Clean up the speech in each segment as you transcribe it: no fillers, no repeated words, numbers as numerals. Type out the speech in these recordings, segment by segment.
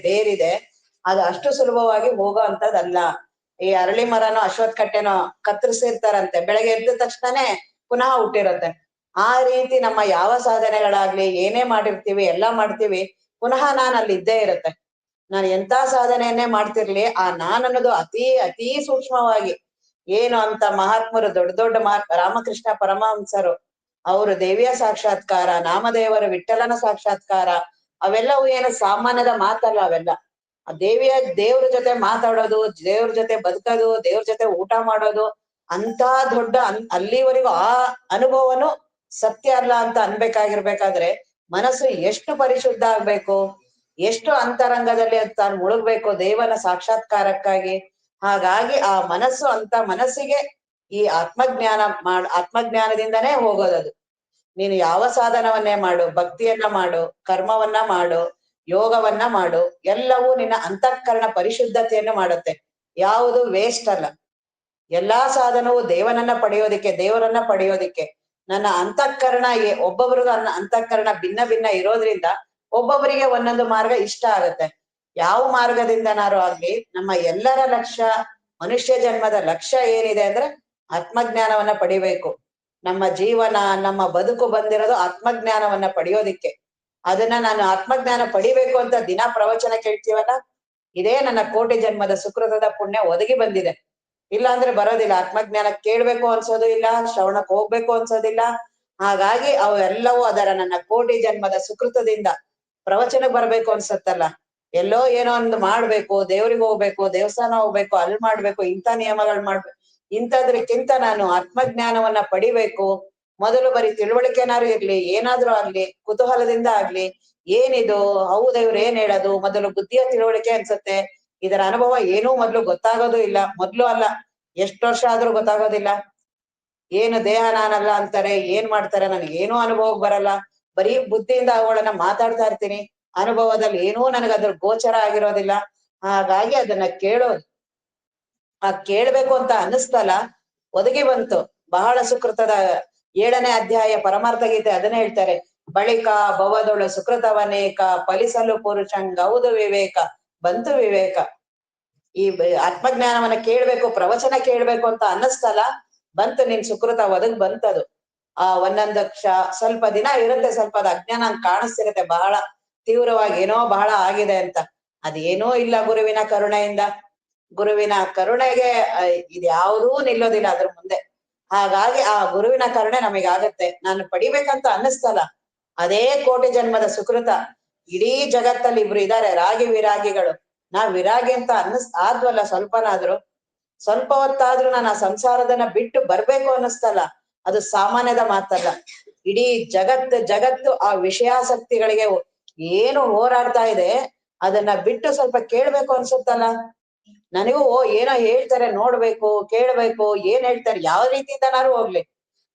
ಬೇರಿದೆ, ಅದು ಅಷ್ಟು ಸುಲಭವಾಗಿ ಹೋಗೋ ಅಂತದಲ್ಲ. ಈ ಅರಳಿ ಮರನೋ ಅಶ್ವತ್ಥ ಕಟ್ಟೆನೋ ಕತ್ತರಿಸಿರ್ತಾರಂತೆ, ಬೆಳಗ್ಗೆ ಎದ್ದ ತಕ್ಷಣನೇ ಪುನಃ ಹುಟ್ಟಿರುತ್ತೆ. ಆ ರೀತಿ ನಮ್ಮ ಯಾವ ಸಾಧನೆಗಳಾಗ್ಲಿ, ಏನೇ ಮಾಡಿರ್ತೀವಿ, ಎಲ್ಲಾ ಮಾಡ್ತೀವಿ, ಪುನಃ ನಾನ್ ಅಲ್ಲಿ ಇದ್ದೇ ಇರುತ್ತೆ. ನಾನು ಎಂತ ಸಾಧನೆಯನ್ನೇ ಮಾಡ್ತಿರ್ಲಿ, ಆ ನಾನ್ ಅನ್ನೋದು ಅತಿ ಅತಿ ಸೂಕ್ಷ್ಮವಾಗಿ ಏನು ಅಂತ ಮಹಾತ್ಮರು ದೊಡ್ಡ ದೊಡ್ಡ ರಾಮಕೃಷ್ಣ ಪರಮಹಂಸರು ಅವರು ದೇವಿಯ ಸಾಕ್ಷಾತ್ಕಾರ, ನಾಮದೇವರ ವಿಠಲನ ಸಾಕ್ಷಾತ್ಕಾರ, ಅವೆಲ್ಲವೂ ಏನು ಸಾಮಾನ್ಯದ ಮಾತಲ್ಲ. ಅವೆಲ್ಲ ಆ ದೇವ್ರ ಜೊತೆ ಮಾತಾಡೋದು, ದೇವ್ರ ಜೊತೆ ಬದುಕೋದು, ದೇವ್ರ ಜೊತೆ ಊಟ ಮಾಡೋದು, ಅಂತ ದೊಡ್ಡ ಅಲ್ಲಿವರೆಗೂ ಆ ಅನುಭವನು ಸತ್ಯ ಅಲ್ಲ ಅಂತ ಅನ್ಬೇಕಾಗಿರ್ಬೇಕಾದ್ರೆ ಮನಸ್ಸು ಎಷ್ಟು ಪರಿಶುದ್ಧ ಆಗ್ಬೇಕು, ಎಷ್ಟು ಅಂತರಂಗದಲ್ಲಿ ತಾನು ಮುಳುಗ್ಬೇಕು ದೇವನ ಸಾಕ್ಷಾತ್ಕಾರಕ್ಕಾಗಿ. ಹಾಗಾಗಿ ಆ ಮನಸ್ಸು ಅಂತ ಮನಸ್ಸಿಗೆ ಈ ಆತ್ಮಜ್ಞಾನದಿಂದನೇ ಹೋಗೋದದು. ನೀನು ಯಾವ ಸಾಧನವನ್ನೇ ಮಾಡು, ಭಕ್ತಿಯನ್ನ ಮಾಡು, ಕರ್ಮವನ್ನ ಮಾಡು, ಯೋಗವನ್ನ ಮಾಡು, ಎಲ್ಲವೂ ನಿನ್ನ ಅಂತಃಕರಣ ಪರಿಶುದ್ಧತೆಯನ್ನು ಮಾಡುತ್ತೆ. ಯಾವುದು ವೇಸ್ಟ್ ಅಲ್ಲ. ಎಲ್ಲಾ ಸಾಧನವು ದೇವರನ್ನ ಪಡೆಯೋದಿಕ್ಕೆ. ನನ್ನ ಅಂತಃಕರಣ ಒಬ್ಬೊಬ್ರಿಗೂ ಅಂತಃಕರಣ ಭಿನ್ನ ಭಿನ್ನ ಇರೋದ್ರಿಂದ ಒಬ್ಬೊಬ್ಬರಿಗೆ ಒಂದೊಂದು ಮಾರ್ಗ ಇಷ್ಟ ಆಗತ್ತೆ. ಯಾವ ಮಾರ್ಗದಿಂದನಾರು ಆಗ್ಲಿ, ನಮ್ಮ ಎಲ್ಲರ ಲಕ್ಷ್ಯ, ಮನುಷ್ಯ ಜನ್ಮದ ಲಕ್ಷ್ಯ ಏನಿದೆ ಅಂದ್ರೆ ಆತ್ಮಜ್ಞಾನವನ್ನ ಪಡಿಬೇಕು. ನಮ್ಮ ಜೀವನ, ನಮ್ಮ ಬದುಕು ಬಂದಿರೋದು ಆತ್ಮಜ್ಞಾನವನ್ನ ಪಡೆಯೋದಿಕ್ಕೆ. ಅದನ್ನ ನಾನು ಆತ್ಮಜ್ಞಾನ ಪಡಿಬೇಕು ಅಂತ ದಿನ ಪ್ರವಚನ ಕೇಳ್ತೀವಲ್ಲ, ಇದೇ ನನ್ನ ಕೋಟಿ ಜನ್ಮದ ಸುಕೃತದ ಪುಣ್ಯ ಒದಗಿ ಬಂದಿದೆ. ಇಲ್ಲ ಅಂದ್ರೆ ಬರೋದಿಲ್ಲ. ಆತ್ಮಜ್ಞಾನ ಕೇಳ್ಬೇಕು ಅನ್ಸೋದು ಇಲ್ಲ, ಶ್ರವಣಕ್ಕೆ ಹೋಗ್ಬೇಕು ಅನ್ಸೋದಿಲ್ಲ. ಹಾಗಾಗಿ ಅವೆಲ್ಲವೂ ಅದರ ನನ್ನ ಕೋಟಿ ಜನ್ಮದ ಸುಕೃತದಿಂದ ಪ್ರವಚನಕ್ಕೆ ಬರ್ಬೇಕು ಅನ್ಸತ್ತಲ್ಲ, ಎಲ್ಲೋ ಏನೋ ಒಂದು ಮಾಡ್ಬೇಕು, ದೇವ್ರಿಗೆ ಹೋಗ್ಬೇಕು, ದೇವಸ್ಥಾನ ಹೋಗ್ಬೇಕು, ಅಲ್ಲಿ ಮಾಡ್ಬೇಕು, ಇಂಥ ನಿಯಮಗಳು ಮಾಡ್ಬೇಕು, ಇಂಥದ್ರಕ್ಕಿಂತ ನಾನು ಆತ್ಮಜ್ಞಾನವನ್ನ ಪಡಿಬೇಕು. ಮೊದಲು ಬರೀ ತಿಳುವಳಿಕೆನಾರು ಇರ್ಲಿ, ಏನಾದ್ರೂ ಆಗ್ಲಿ, ಕುತೂಹಲದಿಂದ ಆಗ್ಲಿ, ಏನಿದು, ಹೌದು ಇವ್ರು ಏನ್ ಹೇಳೋದು, ಮೊದಲು ಬುದ್ಧಿಯ ತಿಳುವಳಿಕೆ ಅನ್ಸುತ್ತೆ. ಇದರ ಅನುಭವ ಏನೂ ಮೊದ್ಲು ಗೊತ್ತಾಗೋದು ಇಲ್ಲ. ಮೊದ್ಲು ಅಲ್ಲ, ಎಷ್ಟು ವರ್ಷ ಆದ್ರೂ ಗೊತ್ತಾಗೋದಿಲ್ಲ. ಏನು ದೇಹ ನಾನಲ್ಲ ಅಂತಾರೆ, ಏನ್ ಮಾಡ್ತಾರೆ, ನನಗೆ ಏನೂ ಅನುಭವಕ್ಕೆ ಬರಲ್ಲ. ಬರೀ ಬುದ್ಧಿಯಿಂದ ಅವುಗಳನ್ನ ಮಾತಾಡ್ತಾ ಇರ್ತೀನಿ, ಅನುಭವದಲ್ಲಿ ಏನೂ ನನಗದ್ರ ಗೋಚರ ಆಗಿರೋದಿಲ್ಲ. ಹಾಗಾಗಿ ಅದನ್ನ ಕೇಳೋದು, ಆ ಕೇಳ್ಬೇಕು ಅಂತ ಅನ್ನಿಸ್ತಲ್ಲ, ಒದಗಿ ಬಂತು. ಬಹಳ ಸುಕೃತದ 7ನೇ ಅಧ್ಯಾಯ ಪರಮಾರ್ಥ ಗೀತೆ ಅದನ್ನ ಹೇಳ್ತಾರೆ. ಬಳಿಕ ಭವದೊಳು ಸುಕೃತವನೇಕ ಫಲಿಸಲು ಪುರುಷಂಗೌದು ವಿವೇಕ ಬಂತು ವಿವೇಕ. ಈ ಆತ್ಮಜ್ಞಾನವನ್ನ ಕೇಳ್ಬೇಕು, ಪ್ರವಚನ ಕೇಳ್ಬೇಕು ಅಂತ ಅನ್ನಿಸ್ತಲ್ಲ, ಬಂತು ನಿನ್ ಸುಕೃತ ಒದಗ್ ಬಂತದು. ಆ ಒಂದೊಂದು ಸ್ವಲ್ಪ ದಿನ ಇರುತ್ತೆ, ಸ್ವಲ್ಪ ಅದು ಅಜ್ಞಾನ ಕಾಣಿಸ್ತಿರುತ್ತೆ, ಬಹಳ ತೀವ್ರವಾಗಿ ಏನೋ ಬಹಳ ಆಗಿದೆ ಅಂತ. ಅದೇನೂ ಇಲ್ಲ ಗುರುವಿನ ಕರುಣೆಯಿಂದ. ಗುರುವಿನ ಕರುಣೆಗೆ ಇದ್ಯಾವುದೂ ನಿಲ್ಲೋದಿಲ್ಲ ಅದ್ರ ಮುಂದೆ. ಹಾಗಾಗಿ ಆ ಗುರುವಿನ ಕರುಣೆ ನಮಗಾಗತ್ತೆ. ನಾನು ಪಡಿಬೇಕಂತ ಅನ್ನಿಸ್ತಲ್ಲ, ಅದೇ ಕೋಟಿ ಜನ್ಮದ ಸುಕೃತ. ಇಡೀ ಜಗತ್ತಲ್ಲಿ ಇಬ್ರು ಇದ್ದಾರೆ, ರಾಗಿ ವಿರಾಗಿಗಳು. ನಾವ್ ವಿರಾಗಿ ಅಂತ ಆದ್ವಲ್ಲ, ಸ್ವಲ್ಪ ಹೊತ್ತಾದ್ರೂ ನಾನು ಆ ಸಂಸಾರದನ್ನ ಬಿಟ್ಟು ಬರ್ಬೇಕು ಅನ್ನಿಸ್ತಲ್ಲ, ಅದು ಸಾಮಾನ್ಯದ ಮಾತಲ್ಲ. ಇಡೀ ಜಗತ್ತು ಆ ವಿಷಯಾಸಕ್ತಿಗಳಿಗೆ ಏನು ಹೋರಾಡ್ತಾ ಇದೆ, ಅದನ್ನ ಬಿಟ್ಟು ಸ್ವಲ್ಪ ಕೇಳ್ಬೇಕು ಅನ್ಸುತ್ತಲ್ಲ. ನನಗೂ ಏನೋ ಹೇಳ್ತಾರೆ, ನೋಡ್ಬೇಕು, ಕೇಳ್ಬೇಕು, ಏನ್ ಹೇಳ್ತಾರೆ, ಯಾವ ರೀತಿಯಿಂದನಾರು ಹೋಗ್ಲಿ.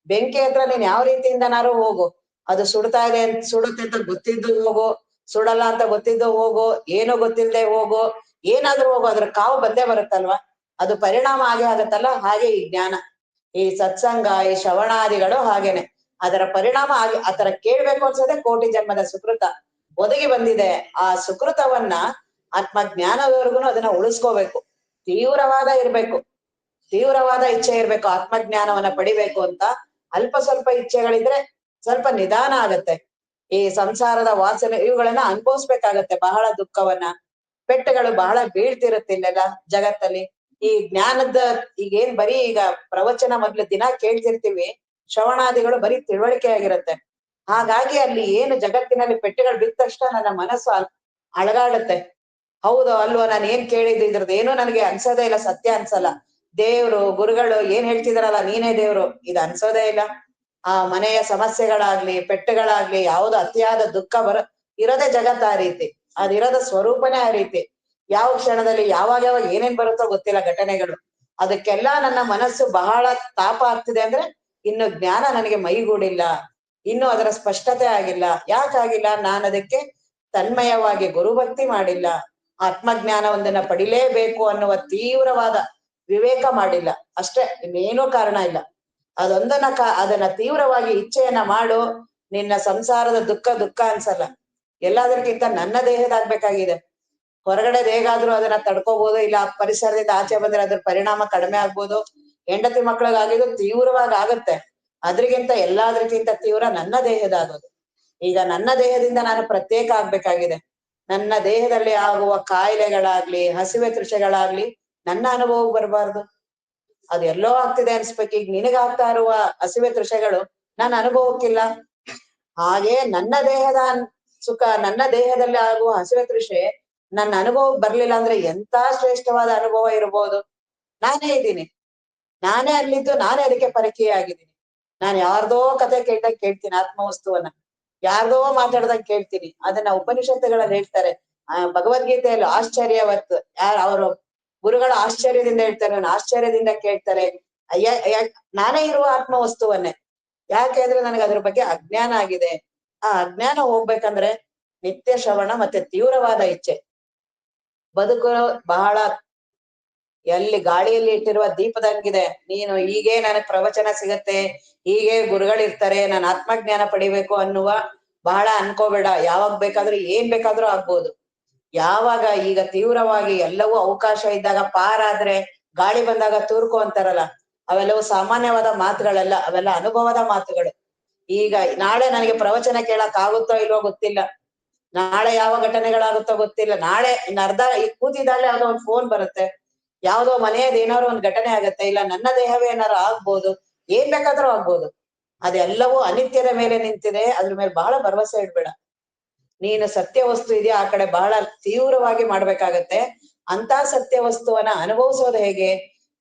ಬೆಂಕಿ ಹತ್ರ ನೀನ್ ಯಾವ ರೀತಿಯಿಂದನಾರು ಹೋಗು, ಅದು ಸುಡುತ್ತೆ ಅಂತ ಗೊತ್ತಿದ್ದು ಹೋಗು, ಸುಡಲ್ಲ ಅಂತ ಗೊತ್ತಿದ್ದು ಹೋಗು, ಏನೋ ಗೊತ್ತಿಲ್ಲದೆ ಹೋಗು, ಏನಾದ್ರೂ ಹೋಗು, ಅದ್ರ ಕಾವು ಬಂದೇ ಬರುತ್ತಲ್ವಾ, ಅದು ಪರಿಣಾಮ ಆಗತ್ತಲ್ಲ. ಹಾಗೆ ಈ ಜ್ಞಾನ, ಈ ಸತ್ಸಂಗ, ಈ ಶ್ರವಣಾದಿಗಳು ಹಾಗೇನೆ ಅದರ ಪರಿಣಾಮ ಆಗಿ ಆತರ ಕೇಳ್ಬೇಕು ಅನ್ಸೋದೆ ಕೋಟಿ ಜನ್ಮದ ಸುಕೃತ ಒದಗಿ ಬಂದಿದೆ. ಆ ಸುಕೃತವನ್ನ ಆತ್ಮಜ್ಞಾನದವರೆಗೂ ಅದನ್ನ ಉಳಿಸ್ಕೋಬೇಕು. ತೀವ್ರವಾದ ಇಚ್ಛೆ ಇರ್ಬೇಕು ಆತ್ಮಜ್ಞಾನವನ್ನ ಪಡಿಬೇಕು ಅಂತ. ಅಲ್ಪ ಸ್ವಲ್ಪ ಇಚ್ಛೆಗಳಿದ್ರೆ ಸ್ವಲ್ಪ ನಿಧಾನ ಆಗತ್ತೆ. ಈ ಸಂಸಾರದ ವಾಸನೆ ಇವುಗಳನ್ನ ಅನುಭವಿಸ್ಬೇಕಾಗತ್ತೆ, ಬಹಳ ದುಃಖವನ್ನ. ಪೆಟ್ಟುಗಳು ಬಹಳ ಬೀಳ್ತಿರುತ್ತಿಲ್ಲೆಲ್ಲ ಜಗತ್ತಲ್ಲಿ. ಈ ಜ್ಞಾನದ ಈಗೇನ್ ಬರೀ ಈಗ ಪ್ರವಚನ ಮೊದ್ಲು ದಿನ ಕೇಳ್ತಿರ್ತೀವಿ, ಶ್ರವಣಾದಿಗಳು ಬರೀ ತಿಳುವಳಿಕೆ ಆಗಿರುತ್ತೆ. ಹಾಗಾಗಿ ಅಲ್ಲಿ ಏನು ಜಗತ್ತಿನಲ್ಲಿ ಪೆಟ್ಟುಗಳು ಬಿದ್ದ ತಕ್ಷಣ ನನ್ನ ಮನಸ್ಸು ಅಳಗಾಡುತ್ತೆ. ಹೌದು ಅಲ್ವೋ, ನಾನು ಏನ್ ಕೇಳಿದ್ದು ಇದ್ರದ್ದು ಏನೋ ನನಗೆ ಅನ್ಸೋದೇ ಇಲ್ಲ, ಸತ್ಯ ಅನ್ಸಲ್ಲ. ದೇವ್ರು ಗುರುಗಳು ಏನ್ ಹೇಳ್ತಿದಾರಲ್ಲ, ನೀನೇ ದೇವ್ರು, ಇದು ಅನ್ಸೋದೇ ಇಲ್ಲ. ಆ ಮನೆಯ ಸಮಸ್ಯೆಗಳಾಗ್ಲಿ, ಪೆಟ್ಟುಗಳಾಗ್ಲಿ, ಯಾವ್ದು ಅತಿಯಾದ ದುಃಖ ಇರೋದೇ ಜಗತ್ತ ಆ ರೀತಿ, ಅದಿರೋದ ಸ್ವರೂಪನೇ ಆ ರೀತಿ. ಯಾವ ಕ್ಷಣದಲ್ಲಿ ಯಾವಾಗ ಏನೇನ್ ಬರುತ್ತೋ ಗೊತ್ತಿಲ್ಲ ಘಟನೆಗಳು. ಅದಕ್ಕೆಲ್ಲ ನನ್ನ ಮನಸ್ಸು ಬಹಳ ತಾಪ ಆಗ್ತಿದೆ ಅಂದ್ರೆ ಇನ್ನು ಜ್ಞಾನ ನನಗೆ ಮೈಗೂಡಿಲ್ಲ, ಇನ್ನು ಅದರ ಸ್ಪಷ್ಟತೆ ಆಗಿಲ್ಲ. ಯಾಕಾಗಿಲ್ಲ? ನಾನು ಅದಕ್ಕೆ ತನ್ಮಯವಾಗಿ ಗುರುಭಕ್ತಿ ಮಾಡಿಲ್ಲ, ಆತ್ಮಜ್ಞಾನ ಒಂದನ್ನ ಪಡಿಲೇಬೇಕು ಅನ್ನುವ ತೀವ್ರವಾದ ವಿವೇಕ ಮಾಡಿಲ್ಲ ಅಷ್ಟೇ, ಇನ್ನೇನೂ ಕಾರಣ ಇಲ್ಲ. ಅದನ್ನ ತೀವ್ರವಾಗಿ ಇಚ್ಛೆಯನ್ನ ಮಾಡು, ನಿನ್ನ ಸಂಸಾರದ ದುಃಖ ಅನ್ಸಲ್ಲ. ಎಲ್ಲದಕ್ಕಿಂತ ನನ್ನ ದೇಹದಾಗ್ಬೇಕಾಗಿದೆ. ಹೊರಗಡೆ ಹೇಗಾದ್ರೂ ಅದನ್ನ ತಡ್ಕೋಬಹುದು, ಇಲ್ಲ ಪರಿಸರದಿಂದ ಆಚೆ ಬಂದ್ರೆ ಅದ್ರ ಪರಿಣಾಮ ಕಡಿಮೆ ಆಗ್ಬೋದು. ಹೆಂಡತಿ ಮಕ್ಳಿಗಾಗಿದ್ದು ತೀವ್ರವಾಗಿ ಆಗತ್ತೆ. ಅದ್ರಿಗಿಂತ ಎಲ್ಲಾದ್ರಕ್ಕಿಂತ ತೀವ್ರ ನನ್ನ ದೇಹದ ಆಗೋದು. ಈಗ ನನ್ನ ದೇಹದಿಂದ ನಾನು ಪ್ರತ್ಯೇಕ ಆಗ್ಬೇಕಾಗಿದೆ. ನನ್ನ ದೇಹದಲ್ಲಿ ಆಗುವ ಕಾಯಿಲೆಗಳಾಗ್ಲಿ, ಹಸಿವೆ ತೃಷೆಗಳಾಗ್ಲಿ ನನ್ನ ಅನುಭವಕ್ಕೆ ಬರಬಾರ್ದು. ಅದು ಎಲ್ಲೋ ಆಗ್ತಿದೆ ಅನ್ಸ್ಬೇಕು. ಈಗ ನಿನಗಾಗ್ತಾ ಇರುವ ಹಸಿವೆ ತೃಷೆಗಳು ನನ್ನ ಅನುಭವಕ್ಕಿಲ್ಲ. ಹಾಗೆ ನನ್ನ ದೇಹದ ಸುಖ, ನನ್ನ ದೇಹದಲ್ಲಿ ಆಗುವ ಹಸಿವೆ ತೃಷೆ ನನ್ನ ಅನುಭವಕ್ಕೆ ಬರ್ಲಿಲ್ಲ ಅಂದ್ರೆ ಎಂತ ಶ್ರೇಷ್ಠವಾದ ಅನುಭವ ಇರ್ಬೋದು. ನಾನೇ ಇದ್ದೀನಿ, ನಾನೇ ಅಲ್ಲಿದ್ದು, ನಾನೇ ಅದಕ್ಕೆ ಪರಿಚಯ ಆಗಿದ್ದೀನಿ. ನಾನು ಯಾರ್ದೋ ಕತೆ ಕೇಳ್ದಾಗ ಕೇಳ್ತೀನಿ ಆತ್ಮವಸ್ತುವನ್ನ, ಯಾರ್ದೋ ಮಾತಾಡ್ದಾಗ ಕೇಳ್ತೀನಿ. ಅದನ್ನ ಉಪನಿಷತ್ತುಗಳಲ್ಲಿ ಹೇಳ್ತಾರೆ. ಭಗವದ್ಗೀತೆಯಲ್ಲಿ ಆಶ್ಚರ್ಯವತ್ ಅವರು ಗುರುಗಳ ಆಶ್ಚರ್ಯದಿಂದ ಹೇಳ್ತಾರೆ, ಆಶ್ಚರ್ಯದಿಂದ ಕೇಳ್ತಾರೆ. ನಾನೇ ಇರುವ ಆತ್ಮವಸ್ತುವನ್ನೇ. ಯಾಕೆ ಅಂದ್ರೆ ನನಗೆ ಅದ್ರ ಬಗ್ಗೆ ಅಜ್ಞಾನ ಆಗಿದೆ. ಆ ಅಜ್ಞಾನ ಹೋಗ್ಬೇಕಂದ್ರೆ ನಿತ್ಯ ಶ್ರವಣ ಮತ್ತೆ ತೀವ್ರವಾದ ಇಚ್ಛೆ. ಬದುಕು ಬಹಳ ಎಲ್ಲಿ ಗಾಳಿಯಲ್ಲಿ ಇಟ್ಟಿರುವ ದೀಪದಂಗಿದೆ. ನೀನು ಹೀಗೆ ನನಗ್ ಪ್ರವಚನ ಸಿಗತ್ತೆ, ಹೀಗೆ ಗುರುಗಳಿರ್ತಾರೆ, ನಾನು ಆತ್ಮಜ್ಞಾನ ಪಡಿಬೇಕು ಅನ್ನುವ ಬಹಳ ಅನ್ಕೋಬೇಡ. ಯಾವಾಗ ಬೇಕಾದ್ರೂ ಏನ್ ಬೇಕಾದ್ರೂ ಆಗ್ಬೋದು. ಯಾವಾಗ ಈಗ ತೀವ್ರವಾಗಿ ಎಲ್ಲವೂ ಅವಕಾಶ ಇದ್ದಾಗ, ಪಾರಾದ್ರೆ ಗಾಳಿ ಬಂದಾಗ ತೂರ್ಕೊ ಅಂತಾರಲ್ಲ, ಅವೆಲ್ಲವೂ ಸಾಮಾನ್ಯವಾದ ಮಾತುಗಳಲ್ಲ, ಅವೆಲ್ಲ ಅನುಭವದ ಮಾತುಗಳು. ಈಗ ನಾಳೆ ನನಗೆ ಪ್ರವಚನ ಕೇಳಕ್ ಆಗುತ್ತೋ ಇಲ್ವೋ ಗೊತ್ತಿಲ್ಲ, ನಾಳೆ ಯಾವ ಘಟನೆಗಳಾಗುತ್ತೋ ಗೊತ್ತಿಲ್ಲ. ನಾಳೆ ಅರ್ಧ ಈಗ ಕೂತಿದ್ದಾಗಲೇ ಯಾವ್ದೋ ಒಂದು ಫೋನ್ ಬರುತ್ತೆ, ಯಾವ್ದೋ ಮನೆಯದ್ ಏನಾದ್ರು ಒಂದ್ ಘಟನೆ ಆಗತ್ತೆ, ಇಲ್ಲ ನನ್ನ ದೇಹವೇ ಏನಾರು ಆಗ್ಬೋದು, ಏನ್ ಬೇಕಾದ್ರೂ ಆಗ್ಬೋದು. ಅದೆಲ್ಲವೂ ಅನಿತ್ಯದ ಮೇಲೆ ನಿಂತಿದೆ. ಅದ್ರ ಮೇಲೆ ಬಹಳ ಭರವಸೆ ಇಡ್ಬೇಡ. ನೀನು ಸತ್ಯ ವಸ್ತು ಇದೆಯಾ ಆ ಕಡೆ ಬಹಳ ತೀವ್ರವಾಗಿ ಮಾಡ್ಬೇಕಾಗತ್ತೆ. ಅಂತ ಸತ್ಯ ವಸ್ತುವನ್ನ ಅನುಭವಿಸೋದು ಹೇಗೆ?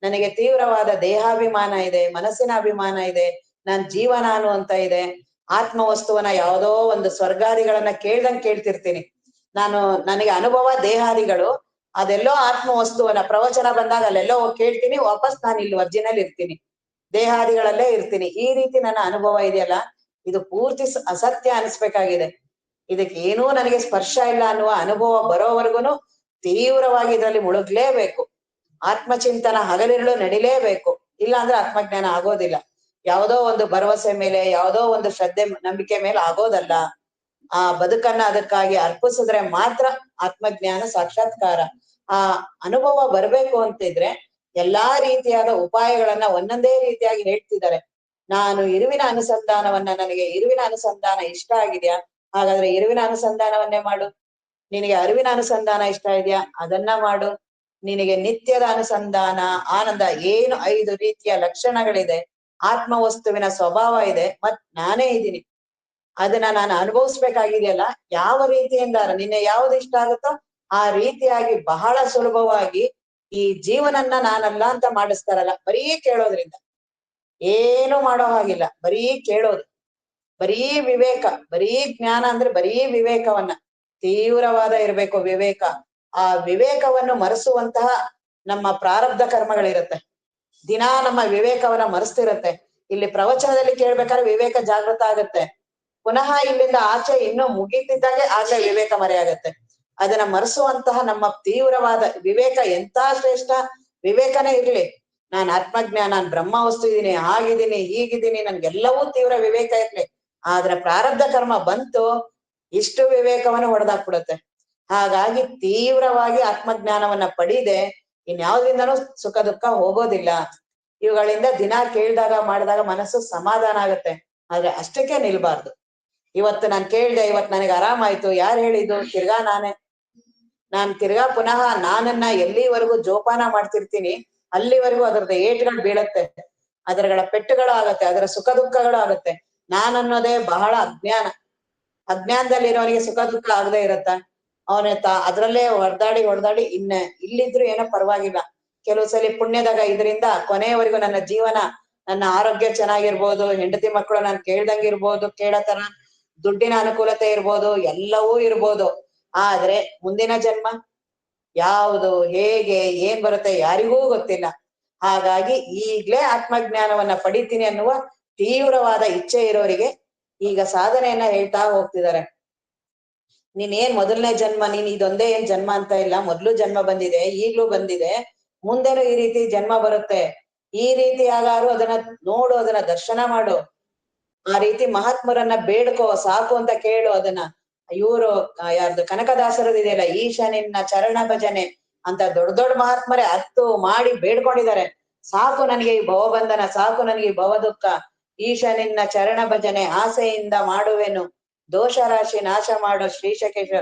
ನನಗೆ ತೀವ್ರವಾದ ದೇಹಾಭಿಮಾನ ಇದೆ, ಮನಸ್ಸಿನ ಅಭಿಮಾನ ಇದೆ, ನಾನ್ ಜೀವ ನಾನು ಅಂತ ಇದೆ. ಆತ್ಮ ವಸ್ತುವನ್ನ ಯಾವುದೋ ಒಂದು ಸ್ವರ್ಗಾದಿಗಳನ್ನ ಕೇಳ್ದಂಗ್ ಕೇಳ್ತಿರ್ತೀನಿ ನಾನು. ನನಗೆ ಅನುಭವ ದೇಹಾದಿಗಳು, ಅದೆಲ್ಲೋ ಆತ್ಮ ವಸ್ತುವನ್ನ ಪ್ರವಚನ ಬಂದಾಗ ಅಲ್ಲೆಲ್ಲೋ ಹೋಗಿ ಕೇಳ್ತೀನಿ, ವಾಪಸ್ ನಾನು ಇಲ್ಲಿ ಒರ್ಜಿನಲ್ ಇರ್ತೀನಿ, ದೇಹಾದಿಗಳಲ್ಲೇ ಇರ್ತೀನಿ. ಈ ರೀತಿ ನನ್ನ ಅನುಭವ ಇದೆಯಲ್ಲ, ಇದು ಪೂರ್ತಿ ಅಸತ್ಯ ಅನಿಸ್ಬೇಕಾಗಿದೆ. ಇದಕ್ಕೆ ಏನೂ ನನಗೆ ಸ್ಪರ್ಶ ಇಲ್ಲ ಅನ್ನುವ ಅನುಭವ ಬರೋವರೆಗೂ ತೀವ್ರವಾಗಿ ಇದರಲ್ಲಿ ಮುಳುಗ್ಲೇಬೇಕು. ಆತ್ಮಚಿಂತನ ಹಗಲಿರುಳು ನಡಿಲೇಬೇಕು. ಇಲ್ಲ ಅಂದ್ರೆ ಆತ್ಮಜ್ಞಾನ ಆಗೋದಿಲ್ಲ. ಯಾವುದೋ ಒಂದು ಭರವಸೆ ಮೇಲೆ, ಯಾವುದೋ ಒಂದು ಶ್ರದ್ಧೆ ನಂಬಿಕೆ ಮೇಲೆ ಆಗೋದಲ್ಲ. ಆ ಬದುಕನ್ನ ಅದಕ್ಕಾಗಿ ಅರ್ಪಿಸಿದ್ರೆ ಮಾತ್ರ ಆತ್ಮಜ್ಞಾನ ಸಾಕ್ಷಾತ್ಕಾರ. ಆ ಅನುಭವ ಬರ್ಬೇಕು ಅಂತಿದ್ರೆ ಎಲ್ಲಾ ರೀತಿಯಾದ ಉಪಾಯಗಳನ್ನ ಒಂದೊಂದೇ ರೀತಿಯಾಗಿ ಹೇಳ್ತಿದ್ದಾರೆ. ನಾನು ಇರುವಿನ ಅನುಸಂಧಾನವನ್ನ, ನನಗೆ ಇರುವಿನ ಅನುಸಂಧಾನ ಇಷ್ಟ ಆಗಿದ್ಯಾ, ಹಾಗಾದ್ರೆ ಇರುವಿನ ಅನುಸಂಧಾನವನ್ನೇ ಮಾಡು. ನಿನಗೆ ಅರಿವಿನ ಅನುಸಂಧಾನ ಇಷ್ಟ ಇದೆಯಾ, ಅದನ್ನ ಮಾಡು. ನಿನಗೆ ನಿತ್ಯದ ಅನುಸಂಧಾನ, ಆನಂದ, ಏನು 5 ರೀತಿಯ ಲಕ್ಷಣಗಳಿದೆ, ಆತ್ಮ ವಸ್ತುವಿನ ಸ್ವಭಾವ ಇದೆ, ಮತ್ ನಾನೇ ಇದ್ದೀನಿ, ಅದನ್ನ ನಾನು ಅನುಭವಿಸ್ಬೇಕಾಗಿದೆಯಲ್ಲ. ಯಾವ ರೀತಿಯಿಂದ ನಿನ್ನೆ ಯಾವ್ದು ಇಷ್ಟ ಆಗುತ್ತೋ ಆ ರೀತಿಯಾಗಿ ಬಹಳ ಸುಲಭವಾಗಿ ಈ ಜೀವನನ್ನ ನಾನಲ್ಲ ಅಂತ ಮಾಡಿಸ್ತಾರಲ್ಲ, ಬರೀ ಕೇಳೋದ್ರಿಂದ. ಏನು ಮಾಡೋ ಹಾಗಿಲ್ಲ, ಬರೀ ಕೇಳೋದು, ಬರೀ ವಿವೇಕ, ಬರೀ ಜ್ಞಾನ ಅಂದ್ರೆ ಬರೀ ವಿವೇಕವನ್ನ, ತೀವ್ರವಾದ ಇರ್ಬೇಕು ವಿವೇಕ. ಆ ವಿವೇಕವನ್ನು ಮರೆಸುವಂತಹ ನಮ್ಮ ಪ್ರಾರಬ್ಧ ಕರ್ಮಗಳಿರುತ್ತೆ. ದಿನಾ ನಮ್ಮ ವಿವೇಕವನ್ನ ಮರೆಸ್ತಿರತ್ತೆ. ಇಲ್ಲಿ ಪ್ರವಚನದಲ್ಲಿ ಕೇಳ್ಬೇಕಾದ್ರೆ ವಿವೇಕ ಜಾಗೃತ ಆಗತ್ತೆ. ಪುನಃ ಇಲ್ಲಿಂದ ಆಚೆ ಇನ್ನೂ ಮುಗೀತಿದ್ದಾಗೆ ಆಗ್ಲೇ ವಿವೇಕ ಮರೆಯಾಗತ್ತೆ. ಅದನ್ನ ಮರೆಸುವಂತಹ ನಮ್ಮ ತೀವ್ರವಾದ ವಿವೇಕ ಎಂತ ಶ್ರೇಷ್ಠ ವಿವೇಕನೇ ಇರ್ಲಿ, ನಾನ್ ಆತ್ಮಜ್ಞಾನ, ನಾನ್ ಬ್ರಹ್ಮ ವಸ್ತು ಇದೀನಿ, ಹಾಗಿದ್ದೀನಿ, ಹೀಗಿದ್ದೀನಿ, ನನ್ಗೆಲ್ಲವೂ ತೀವ್ರ ವಿವೇಕ ಇರ್ಲಿ. ಆದ್ರೆ ಪ್ರಾರಬ್ಧ ಕರ್ಮ ಬಂತು, ಇಷ್ಟು ವಿವೇಕವನ್ನು ಹೊಡೆದಾಕ್ಬಿಡುತ್ತೆ. ಹಾಗಾಗಿ ತೀವ್ರವಾಗಿ ಆತ್ಮಜ್ಞಾನವನ್ನ ಪಡೀದೆ ಇನ್ಯಾವುದ್ರಿಂದನೂ ಸುಖ ದುಃಖ ಹೋಗೋದಿಲ್ಲ. ಇವುಗಳಿಂದ ದಿನ ಕೇಳಿದಾಗ ಮಾಡಿದಾಗ ಮನಸ್ಸು ಸಮಾಧಾನ ಆಗುತ್ತೆ. ಆದ್ರೆ ಅಷ್ಟಕ್ಕೆ ನಿಲ್ಬಾರ್ದು. ಇವತ್ತು ನಾನ್ ಕೇಳ್ದೆ, ಇವತ್ ನನಗೆ ಆರಾಮಾಯ್ತು, ಯಾರು ಹೇಳಿದ್ದು? ತಿರ್ಗಾ ನಾನ್ ತಿರ್ಗಾ ಪುನಃ ನಾನನ್ನ ಎಲ್ಲಿವರೆಗೂ ಜೋಪಾನ ಮಾಡ್ತಿರ್ತೀನಿ ಅಲ್ಲಿವರೆಗೂ ಅದರದ ಏಟುಗಳು ಬೀಳತ್ತೆ, ಅದರಗಳ ಪೆಟ್ಟುಗಳು ಆಗತ್ತೆ, ಅದರ ಸುಖ ದುಃಖಗಳು ಆಗತ್ತೆ. ನಾನನ್ನೋದೇ ಬಹಳ ಅಜ್ಞಾನದಲ್ಲಿರೋನಿಗೆ ಸುಖ ದುಃಖ ಆಗದೆ ಇರತ್ತ. ಅವನ ಅದ್ರಲ್ಲೇ ಹೊಡೆದಾಡಿ ಇಲ್ಲಿದ್ರು ಏನೋ ಪರವಾಗಿಲ್ಲ. ಕೆಲವು ಸಲ ಪುಣ್ಯದಾಗ ಇದರಿಂದ ಕೊನೆಯವರೆಗೂ ನನ್ನ ಜೀವನ, ನನ್ನ ಆರೋಗ್ಯ ಚೆನ್ನಾಗಿರ್ಬೋದು, ಹೆಂಡತಿ ಮಕ್ಕಳು ನಾನು ಕೇಳ್ದಂಗಿರ್ಬೋದು, ಕೇಳತರ ದುಡ್ಡಿನ ಅನುಕೂಲತೆ ಇರ್ಬೋದು, ಎಲ್ಲವೂ ಇರ್ಬೋದು. ಆದ್ರೆ ಮುಂದಿನ ಜನ್ಮ ಯಾವುದು, ಹೇಗೆ, ಏನ್ ಬರುತ್ತೆ ಯಾರಿಗೂ ಗೊತ್ತಿಲ್ಲ. ಹಾಗಾಗಿ ಈಗ್ಲೇ ಆತ್ಮಜ್ಞಾನವನ್ನ ಪಡಿತೀನಿ ಅನ್ನುವ ತೀವ್ರವಾದ ಇಚ್ಛೆ ಇರೋರಿಗೆ ಈಗ ಸಾಧನೆಯನ್ನ ಹೇಳ್ತಾ ಹೋಗ್ತಿದ್ದಾರೆ. ನೀನ್ ಮೊದಲನೇ ಜನ್ಮ, ನೀನ್ ಇದೊಂದೇ ಏನ್ ಜನ್ಮ ಅಂತ ಇಲ್ಲ, ಮೊದ್ಲು ಜನ್ಮ ಬಂದಿದೆ, ಈಗ್ಲೂ ಬಂದಿದೆ, ಮುಂದೆನೂ ಈ ರೀತಿ ಜನ್ಮ ಬರುತ್ತೆ. ಈ ರೀತಿ ಯಾರು ಅದನ್ನ ನೋಡು, ಅದನ್ನ ದರ್ಶನ ಮಾಡು, ಆ ರೀತಿ ಮಹಾತ್ಮರನ್ನ ಬೇಡ್ಕೋ, ಸಾಕು ಅಂತ ಕೇಳು ಅದನ್ನ. ಇವರು ಯಾರ್ದು ಕನಕದಾಸರದ್ದು ಇದೆಯಲ್ಲ, ಈಶ ನಿನ್ನ ಚರಣ ಭಜನೆ ಅಂತ ದೊಡ್ಡ ದೊಡ್ಡ ಮಹಾತ್ಮರೇ ಹತ್ತು ಮಾಡಿ ಬೇಡ್ಕೊಂಡಿದ್ದಾರೆ. ಸಾಕು ನನಗೆ ಈ ಭವಬಂಧನ, ಸಾಕು ನನಗೆ ಈ ಭವ ದುಃಖ, ಈಶ ನಿನ್ನ ಚರಣ ಭಜನೆ ಆಸೆಯಿಂದ ಮಾಡುವೆನು, ದೋಷ ರಾಶಿ ನಾಶ ಮಾಡೋ ಶ್ರೀಶಕೇಶ,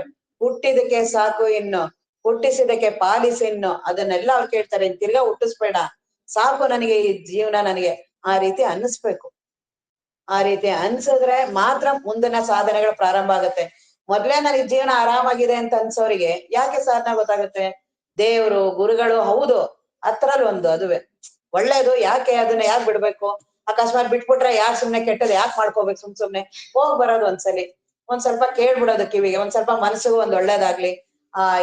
ಹುಟ್ಟಿದಕ್ಕೆ ಸಾಕು ಇನ್ನು, ಹುಟ್ಟಿಸಿದಕ್ಕೆ ಪಾಲಿಸಿನ್ನು, ಅದನ್ನೆಲ್ಲ ಅವ್ರು ಕೇಳ್ತಾರೆ. ತಿರ್ಗಾ ಹುಟ್ಟಿಸ್ಬೇಡ, ಸಾಕು ನನಗೆ ಈ ಜೀವನ, ನನಗೆ ಆ ರೀತಿ ಅನ್ನಿಸ್ಬೇಕು. ಆ ರೀತಿ ಅನ್ಸಿದ್ರೆ ಮಾತ್ರ ಮುಂದಿನ ಸಾಧನೆಗಳು ಪ್ರಾರಂಭ ಆಗುತ್ತೆ. ಮೊದ್ಲೇ ನನಗೆ ಜೀವನ ಆರಾಮಾಗಿದೆ ಅಂತ ಅನ್ಸೋರಿಗೆ ಯಾಕೆ ಸಾಧನೆ ಗೊತ್ತಾಗುತ್ತೆ? ದೇವ್ರು ಗುರುಗಳು ಹೌದು, ಅದ್ರಲ್ಲಿ ಒಂದು ಅದುವೆ ಒಳ್ಳೇದು. ಯಾಕೆ ಅದನ್ನ ಯಾಕೆ ಬಿಡ್ಬೇಕು? ಅಕಸ್ಮಾತ್ ಬಿಟ್ಬಿಟ್ರೆ ಯಾರ್ ಸುಮ್ನೆ ಕೆಟ್ಟದ್ ಯಾಕೆ ಮಾಡ್ಕೋಬೇಕು? ಸುಮ್ನೆ ಹೋಗ್ ಬರೋದು ಒಂದ್ಸಲಿ, ಒಂದ್ ಸ್ವಲ್ಪ ಕೇಳ್ಬಿಡೋದು ಕಿವಿಗೆ, ಒಂದ್ ಸ್ವಲ್ಪ ಮನಸ್ಸಿಗೂ ಒಂದ್ ಒಳ್ಳೇದಾಗ್ಲಿ.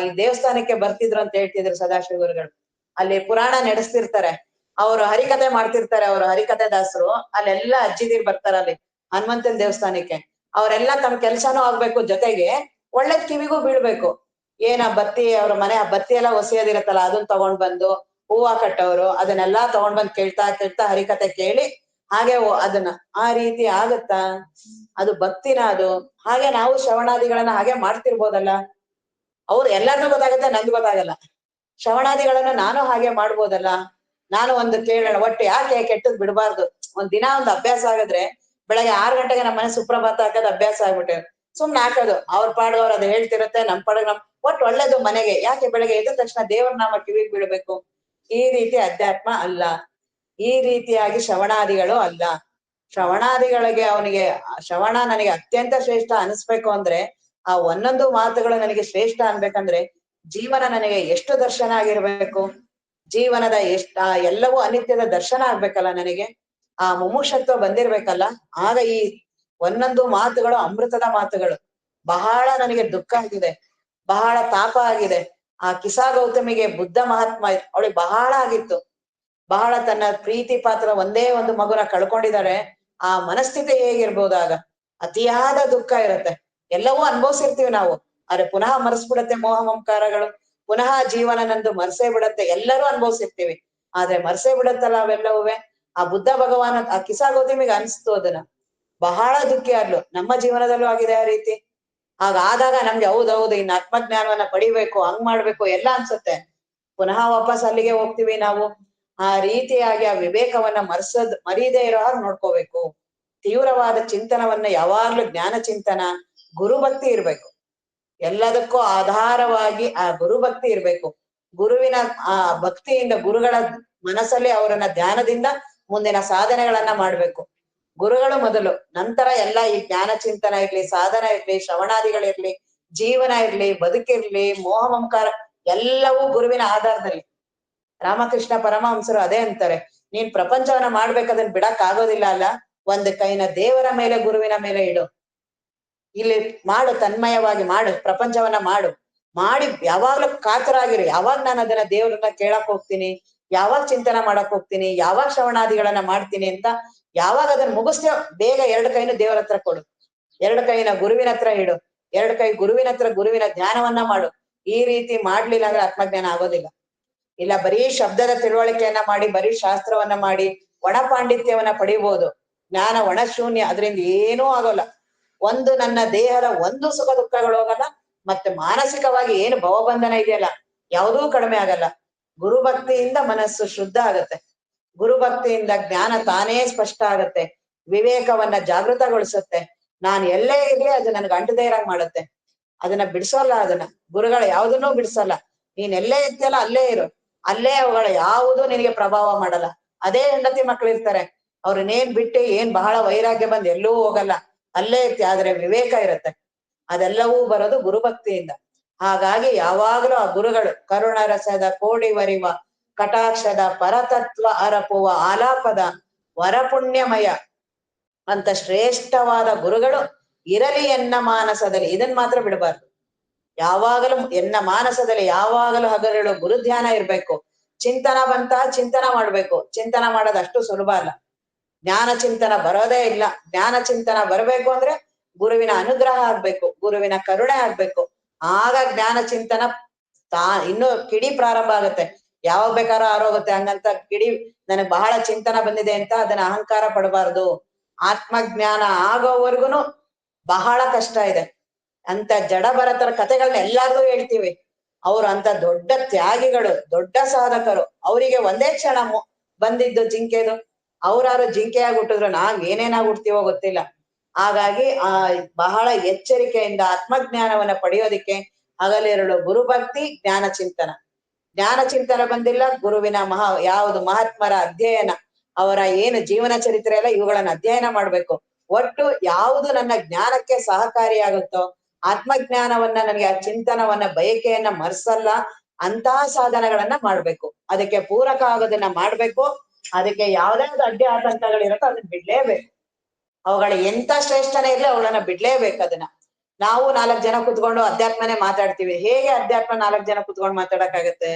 ಈ ದೇವಸ್ಥಾನಕ್ಕೆ ಬರ್ತಿದ್ರು ಅಂತ ಹೇಳ್ತಿದ್ರು ಸದಾಶಿವ ಗುರುಗಳು. ಅಲ್ಲಿ ಪುರಾಣ ನಡೆಸ್ತಿರ್ತಾರೆ, ಅವ್ರು ಹರಿಕತೆ ಮಾಡ್ತಿರ್ತಾರೆ, ಅವ್ರು ಹರಿಕತೆ ದಾಸರು. ಅಲ್ಲೆಲ್ಲಾ ಅಜ್ಜಿದೀರ್ ಬರ್ತಾರ ಅಲ್ಲಿ ಹನುಮಂತನ ದೇವಸ್ಥಾನಕ್ಕೆ. ಅವ್ರೆಲ್ಲಾ ತಮ್ಮ ಕೆಲ್ಸಾನು ಆಗ್ಬೇಕು, ಜೊತೆಗೆ ಒಳ್ಳೇದ್ ಕಿವಿಗೂ ಬೀಳ್ಬೇಕು. ಬತ್ತಿ ಅವ್ರ ಮನೆ ಆ ಬತ್ತಿ ಎಲ್ಲ ಒಸಿಯೋದಿರತ್ತಲ್ಲ, ಅದನ್ನ ತಗೊಂಡ್ ಬಂದು ಹೂವ ಕಟ್ಟೋರು ಅದನ್ನೆಲ್ಲಾ ತಗೊಂಡ್ ಬಂದ್ ಕೇಳ್ತಾ ಕೇಳ್ತಾ ಹರಿಕತೆ ಕೇಳಿ ಹಾಗೆ ಅದನ್ನ ಆ ರೀತಿ ಆಗತ್ತಾ? ಅದು ಭಕ್ತಿನ ಅದು. ಹಾಗೆ ನಾವು ಶ್ರವಣಾದಿಗಳನ್ನ ಹಾಗೆ ಮಾಡ್ತಿರ್ಬೋದಲ್ಲ. ಅವ್ರು ಎಲ್ಲಾರ್ನೂ ಗೊತ್ತಾಗತ್ತೆ, ನಂದು ಗೊತ್ತಾಗಲ್ಲ. ಶ್ರವಣಾದಿಗಳನ್ನ ನಾನು ಹಾಗೆ ಮಾಡ್ಬೋದಲ್ಲ. ನಾನು ಒಂದು ಕೇಳೋಣ, ಒಟ್ಟು ಯಾಕೆ ಕೆಟ್ಟದ್ ಬಿಡಬಾರ್ದು? ಒಂದ್ ದಿನ ಒಂದು ಅಭ್ಯಾಸ ಆಗಿದ್ರೆ, ಬೆಳಗ್ಗೆ 6 ಗಂಟೆಗೆ ನಮ್ಮ ಮನೆ ಸುಪ್ರಭಾತ ಹಾಕೋದು ಅಭ್ಯಾಸ ಆಗ್ಬಿಟ್ಟೆ, ಸುಮ್ನೆ ಹಾಕೋದು. ಅವ್ರ ಪಾಡ್ಗವ್ರು ಅದು ಹೇಳ್ತಿರುತ್ತೆ, ನಮ್ ಪಾಡ್ಗ ಒಟ್ಟು ಒಳ್ಳೇದು ಮನೆಗೆ. ಯಾಕೆ ಬೆಳಗ್ಗೆ ಎದ್ದ ತಕ್ಷಣ ದೇವ್ರ ನಾಮ ಕಿವಿಗ್ ಬೀಳ್ಬೇಕು? ಈ ರೀತಿ ಅಧ್ಯಾತ್ಮ ಅಲ್ಲ, ಈ ರೀತಿಯಾಗಿ ಶ್ರವಣಾದಿಗಳು ಅಲ್ಲ. ಶ್ರವಣಾದಿಗಳಿಗೆ ಅವನಿಗೆ ಶ್ರವಣ ನನಗೆ ಅತ್ಯಂತ ಶ್ರೇಷ್ಠ ಅನಿಸ್ಬೇಕು ಅಂದ್ರೆ, ಆ ಒಂದೊಂದು ಮಾತುಗಳು ನನಗೆ ಶ್ರೇಷ್ಠ ಅನ್ಬೇಕಂದ್ರೆ ಜೀವನ ನನಗೆ ಎಷ್ಟು ದರ್ಶನ ಆಗಿರ್ಬೇಕು? ಜೀವನದ ಎಲ್ಲವೂ ಅನಿತ್ಯದ ದರ್ಶನ ಆಗ್ಬೇಕಲ್ಲ ನನಗೆ. ಆ ಮುಮುಕ್ಷತ್ವ ಬಂದಿರ್ಬೇಕಲ್ಲ. ಆಗ ಈ ಒಂದೊಂದು ಮಾತುಗಳು ಅಮೃತದ ಮಾತುಗಳು. ಬಹಳ ನನಗೆ ದುಃಖ ಆಗಿದೆ, ಬಹಳ ತಾಪ ಆಗಿದೆ. ಆ ಕಿಸಾ ಗೌತಮಿಗೆ ಬುದ್ಧ ಮಹಾತ್ಮ ಅವಳಿಗೆ ಬಹಳ ಆಗಿತ್ತು. ಬಹಳ ತನ್ನ ಪ್ರೀತಿ ಪಾತ್ರ ಒಂದೇ ಒಂದು ಮಗುನ ಕಳ್ಕೊಂಡಿದ್ದಾರೆ. ಆ ಮನಸ್ಥಿತಿ ಹೇಗಿರ್ಬೋದಾಗ? ಅತಿಯಾದ ದುಃಖ ಇರುತ್ತೆ. ಎಲ್ಲವೂ ಅನುಭವಿಸಿರ್ತೀವಿ ನಾವು, ಆದ್ರೆ ಪುನಃ ಮರೆಸ್ಬಿಡತ್ತೆ ಮೋಹ ಮಮಕಾರಗಳು. ಪುನಃ ಜೀವನ ನಂದು ಮರ್ಸೇ ಬಿಡತ್ತೆ. ಎಲ್ಲರೂ ಅನುಭವಿಸಿರ್ತೀವಿ, ಆದ್ರೆ ಮರ್ಸೇ ಬಿಡತ್ತಲ್ಲ ಅವೆಲ್ಲವೂವೆ. ಆ ಬುದ್ಧ ಭಗವಾನ ಆ ಕಿಸಾ ಗೌತಮಿಗೆ ಅನ್ಸ್ತು ಅದನ್ನ. ಬಹಳ ದುಃಖಿ ಆದ್ಲು. ನಮ್ಮ ಜೀವನದಲ್ಲೂ ಆಗಿದೆ ಆ ರೀತಿ. ಹಾಗಾದಾಗ ನಮ್ಗೆ ಹೌದೌದು ಇನ್ನು ಆತ್ಮಜ್ಞಾನವನ್ನ ಪಡಿಬೇಕು, ಹಂಗ್ ಮಾಡ್ಬೇಕು ಎಲ್ಲ ಅನ್ಸುತ್ತೆ. ಪುನಃ ವಾಪಸ್ ಅಲ್ಲಿಗೆ ಹೋಗ್ತೀವಿ ನಾವು. ಆ ರೀತಿಯಾಗಿ ಆ ವಿವೇಕವನ್ನ ಮರೀದೇ ಇರೋ ಹಾಗೆ ನೋಡ್ಕೋಬೇಕು. ತೀವ್ರವಾದ ಚಿಂತನವನ್ನ ಯಾವಾಗ್ಲೂ ಜ್ಞಾನ ಚಿಂತನ, ಗುರುಭಕ್ತಿ ಇರ್ಬೇಕು. ಎಲ್ಲದಕ್ಕೂ ಆಧಾರವಾಗಿ ಆ ಗುರುಭಕ್ತಿ ಇರ್ಬೇಕು. ಗುರುವಿನ ಆ ಭಕ್ತಿಯಿಂದ, ಗುರುಗಳ ಮನಸ್ಸಲ್ಲಿ ಅವರನ್ನ ಧ್ಯಾನದಿಂದ ಮುಂದಿನ ಸಾಧನೆಗಳನ್ನ ಮಾಡ್ಬೇಕು. ಗುರುಗಳು ಮೊದಲು, ನಂತರ ಎಲ್ಲ ಈ ಜ್ಞಾನ ಚಿಂತನ ಇರ್ಲಿ, ಸಾಧನ ಇರ್ಲಿ, ಶ್ರವಣಾದಿಗಳಿರ್ಲಿ, ಜೀವನ ಇರ್ಲಿ, ಬದುಕಿರ್ಲಿ, ಮೋಹ ಮಮಕಾರ ಎಲ್ಲವೂ ಗುರುವಿನ ಆಧಾರದಲ್ಲಿ. ರಾಮಕೃಷ್ಣ ಪರಮಹಂಸರು ಅದೇ ಅಂತಾರೆ, ನೀನ್ ಪ್ರಪಂಚವನ್ನ ಮಾಡ್ಬೇಕದನ್ನ ಬಿಡಕ್ ಆಗೋದಿಲ್ಲ ಅಲ್ಲ, ಒಂದು ಕೈನ ದೇವರ ಮೇಲೆ ಗುರುವಿನ ಮೇಲೆ ಇಡು. ಇಲ್ಲಿ ಮಾಡು, ತನ್ಮಯವಾಗಿ ಮಾಡು, ಪ್ರಪಂಚವನ್ನ ಮಾಡು. ಮಾಡಿ ಯಾವಾಗ್ಲೂ ಕಾತರಾಗಿರಿ. ಯಾವಾಗ ನಾನು ಅದನ್ನ ದೇವ್ರನ್ನ ಕೇಳಕ್ ಹೋಗ್ತೀನಿ, ಯಾವಾಗ ಚಿಂತನ ಮಾಡಕ್ ಹೋಗ್ತೀನಿ, ಯಾವಾಗ ಶ್ರವಣಾದಿಗಳನ್ನ ಮಾಡ್ತೀನಿ ಅಂತ ಯಾವಾಗ ಅದನ್ನ ಮುಗಿಸ್ತೇವ, ಬೇಗ 2 ಕೈನು ದೇವರ ಹತ್ರ ಕೊಡು, 2 ಕೈನ ಗುರುವಿನ ಹತ್ರ ಇಡು, 2 ಕೈ ಗುರುವಿನ ಹತ್ರ ಗುರುವಿನ ಧ್ಯಾನವನ್ನ ಮಾಡು. ಈ ರೀತಿ ಮಾಡ್ಲಿಲ್ಲ ಅಂದ್ರೆ ಆತ್ಮಜ್ಞಾನ ಆಗೋದಿಲ್ಲ. ಇಲ್ಲ ಬರೀ ಶಬ್ದದ ತಿಳುವಳಿಕೆಯನ್ನ ಮಾಡಿ, ಬರೀ ಶಾಸ್ತ್ರವನ್ನ ಮಾಡಿ ಒಣ ಪಾಂಡಿತ್ಯವನ್ನ ಪಡಿಬಹುದು, ಜ್ಞಾನ ಒಣ ಶೂನ್ಯ, ಅದರಿಂದ ಏನೂ ಆಗೋಲ್ಲ. ಒಂದು ನನ್ನ ದೇಹದ ಒಂದು ಸುಖ ದುಃಖಗಳು ಹೋಗಲ್ಲ, ಮತ್ತೆ ಮಾನಸಿಕವಾಗಿ ಏನು ಭವಬಂಧನ ಇದೆಯಲ್ಲ ಯಾವುದೂ ಕಡಿಮೆ ಆಗಲ್ಲ. ಗುರುಭಕ್ತಿಯಿಂದ ಮನಸ್ಸು ಶುದ್ಧ ಆಗತ್ತೆ, ಗುರುಭಕ್ತಿಯಿಂದ ಜ್ಞಾನ ತಾನೇ ಸ್ಪಷ್ಟ ಆಗತ್ತೆ, ವಿವೇಕವನ್ನ ಜಾಗೃತಗೊಳಿಸುತ್ತೆ. ನಾನು ಎಲ್ಲೇ ಇರ್ಲಿ ಅದು ನನ್ಗೆ ಅಂಟದೇ ಇರಂಗ್ ಮಾಡುತ್ತೆ. ಅದನ್ನ ಬಿಡ್ಸೋಲ್ಲ, ಅದನ್ನ ಗುರುಗಳು ಯಾವ್ದನ್ನೂ ಬಿಡ್ಸಲ್ಲ. ನೀನ್ ಎಲ್ಲೇ ಇರ್ತೀಯಲ್ಲ ಅಲ್ಲೇ ಇರು, ಅಲ್ಲೇ ಅವುಗಳ ಯಾವುದು ನಿನಗೆ ಪ್ರಭಾವ ಮಾಡಲ್ಲ. ಅದೇ ಹೆಂಡತಿ ಮಕ್ಳು ಇರ್ತಾರೆ, ಅವ್ರನ್ನೇನ್ ಬಿಟ್ಟು ಏನ್ ಬಹಳ ವೈರಾಗ್ಯ ಬಂದ್ ಎಲ್ಲೂ ಹೋಗಲ್ಲ, ಅಲ್ಲೇ ಇರ್ತಿ, ಆದ್ರೆ ವಿವೇಕ ಇರುತ್ತೆ. ಅದೆಲ್ಲವೂ ಬರೋದು ಗುರುಭಕ್ತಿಯಿಂದ. ಹಾಗಾಗಿ ಯಾವಾಗಲೂ ಆ ಗುರುಗಳು ಕರುಣ ರಸದ ಕೋಡಿ ವರಿವ ಕಟಾಕ್ಷದ ಪರತತ್ವ ಅರಪುವ ಆಲಾಪದ ವರಪುಣ್ಯಮಯ ಅಂತ ಶ್ರೇಷ್ಠವಾದ ಗುರುಗಳು ಇರಲಿ ಎನ್ನ ಮಾನಸದಲ್ಲಿ. ಇದನ್ ಮಾತ್ರ ಬಿಡಬಾರ್ದು. ಯಾವಾಗಲೂ ಎನ್ನ ಮಾನಸದಲ್ಲಿ ಯಾವಾಗಲೂ ಹಗಲಿರುಳು ಗುರುಧ್ಯಾನ ಇರ್ಬೇಕು. ಚಿಂತನ ಬಂತ ಚಿಂತನ ಮಾಡ್ಬೇಕು. ಚಿಂತನ ಮಾಡೋದು ಅಷ್ಟು ಸುಲಭ ಅಲ್ಲ. ಜ್ಞಾನ ಚಿಂತನ ಬರೋದೇ ಇಲ್ಲ. ಜ್ಞಾನ ಚಿಂತನ ಬರ್ಬೇಕು ಅಂದ್ರೆ ಗುರುವಿನ ಅನುಗ್ರಹ ಆಗ್ಬೇಕು, ಗುರುವಿನ ಕರುಣೆ ಆಗ್ಬೇಕು. ಆಗ ಜ್ಞಾನ ಚಿಂತನ ಇನ್ನು ಕಿಡಿ ಪ್ರಾರಂಭ ಆಗುತ್ತೆ. ಯಾವಾಗ ಬೇಕಾದ್ರೂ ಆರೋಗುತ್ತೆ. ಹಂಗಂತ ಕಿಡಿ ನನಗ್ ಬಹಳ ಚಿಂತನ ಬಂದಿದೆ ಅಂತ ಅದನ್ನ ಅಹಂಕಾರ ಪಡಬಾರ್ದು. ಆತ್ಮಜ್ಞಾನ ಆಗೋವರ್ಗುನು ಬಹಳ ಕಷ್ಟ ಇದೆ. ಅಂತ ಜಡಭರತರ ಕಥೆಗಳನ್ನ ಎಲ್ಲಾರ್ಗೂ ಹೇಳ್ತೀವಿ. ಅವ್ರು ಅಂತ ದೊಡ್ಡ ತ್ಯಾಗಿಗಳು, ದೊಡ್ಡ ಸಾಧಕರು. ಅವರಿಗೆ ಒಂದೇ ಕ್ಷಣ ಬಂದಿದ್ದು ಜಿಂಕೆದು. ಅವ್ರಾರು ಜಿಂಕೆಯಾಗಿ ಹುಟ್ಟಿದ್ರು, ನಾವ್ ಏನೇನಾಗಿ ಹುಡ್ತೀವೋ ಗೊತ್ತಿಲ್ಲ. ಹಾಗಾಗಿ ಬಹಳ ಎಚ್ಚರಿಕೆಯಿಂದ ಆತ್ಮಜ್ಞಾನವನ್ನ ಪಡೆಯೋದಿಕ್ಕೆ ಹಗಲಿರುಳು ಗುರುಭಕ್ತಿ, ಜ್ಞಾನ ಚಿಂತನ. ಜ್ಞಾನ ಚಿಂತನ ಬಂದಿಲ್ಲ, ಗುರುವಿನ ಯಾವುದು ಮಹಾತ್ಮರ ಅಧ್ಯಯನ, ಅವರ ಏನು ಜೀವನ ಚರಿತ್ರೆ ಎಲ್ಲ ಇವುಗಳನ್ನ ಅಧ್ಯಯನ ಮಾಡ್ಬೇಕು. ಒಟ್ಟು ಯಾವುದು ನನ್ನ ಜ್ಞಾನಕ್ಕೆ ಸಹಕಾರಿಯಾಗುತ್ತೋ, ಆತ್ಮಜ್ಞಾನವನ್ನ ನನಗೆ ಆ ಚಿಂತನವನ್ನ ಬಯಕೆಯನ್ನ ಮರ್ಸಲ್ಲ, ಅಂತಹ ಸಾಧನಗಳನ್ನ ಮಾಡ್ಬೇಕು. ಅದಕ್ಕೆ ಪೂರಕ ಆಗೋದನ್ನ ಮಾಡ್ಬೇಕು. ಅದಕ್ಕೆ ಯಾವ್ದಾವ್ದು ಅಡ್ಡಿ ಆತಂಕಗಳಿರುತ್ತೋ ಅದನ್ನ ಬಿಡ್ಲೇಬೇಕು. ಅವುಗಳ ಎಂತ ಶ್ರೇಷ್ಠನೇ ಇರ್ಲಿ ಅವುಗಳನ್ನ ಬಿಡ್ಲೇಬೇಕು. ಅದನ್ನ ನಾವು 4 ಜನ ಕುತ್ಕೊಂಡು ಅಧ್ಯಾತ್ಮನೇ ಮಾತಾಡ್ತೀವಿ. ಹೇಗೆ ಅಧ್ಯಾತ್ಮ 4 ಜನ ಕುತ್ಕೊಂಡು ಮಾತಾಡಕ್ಕಾಗತ್ತೆ?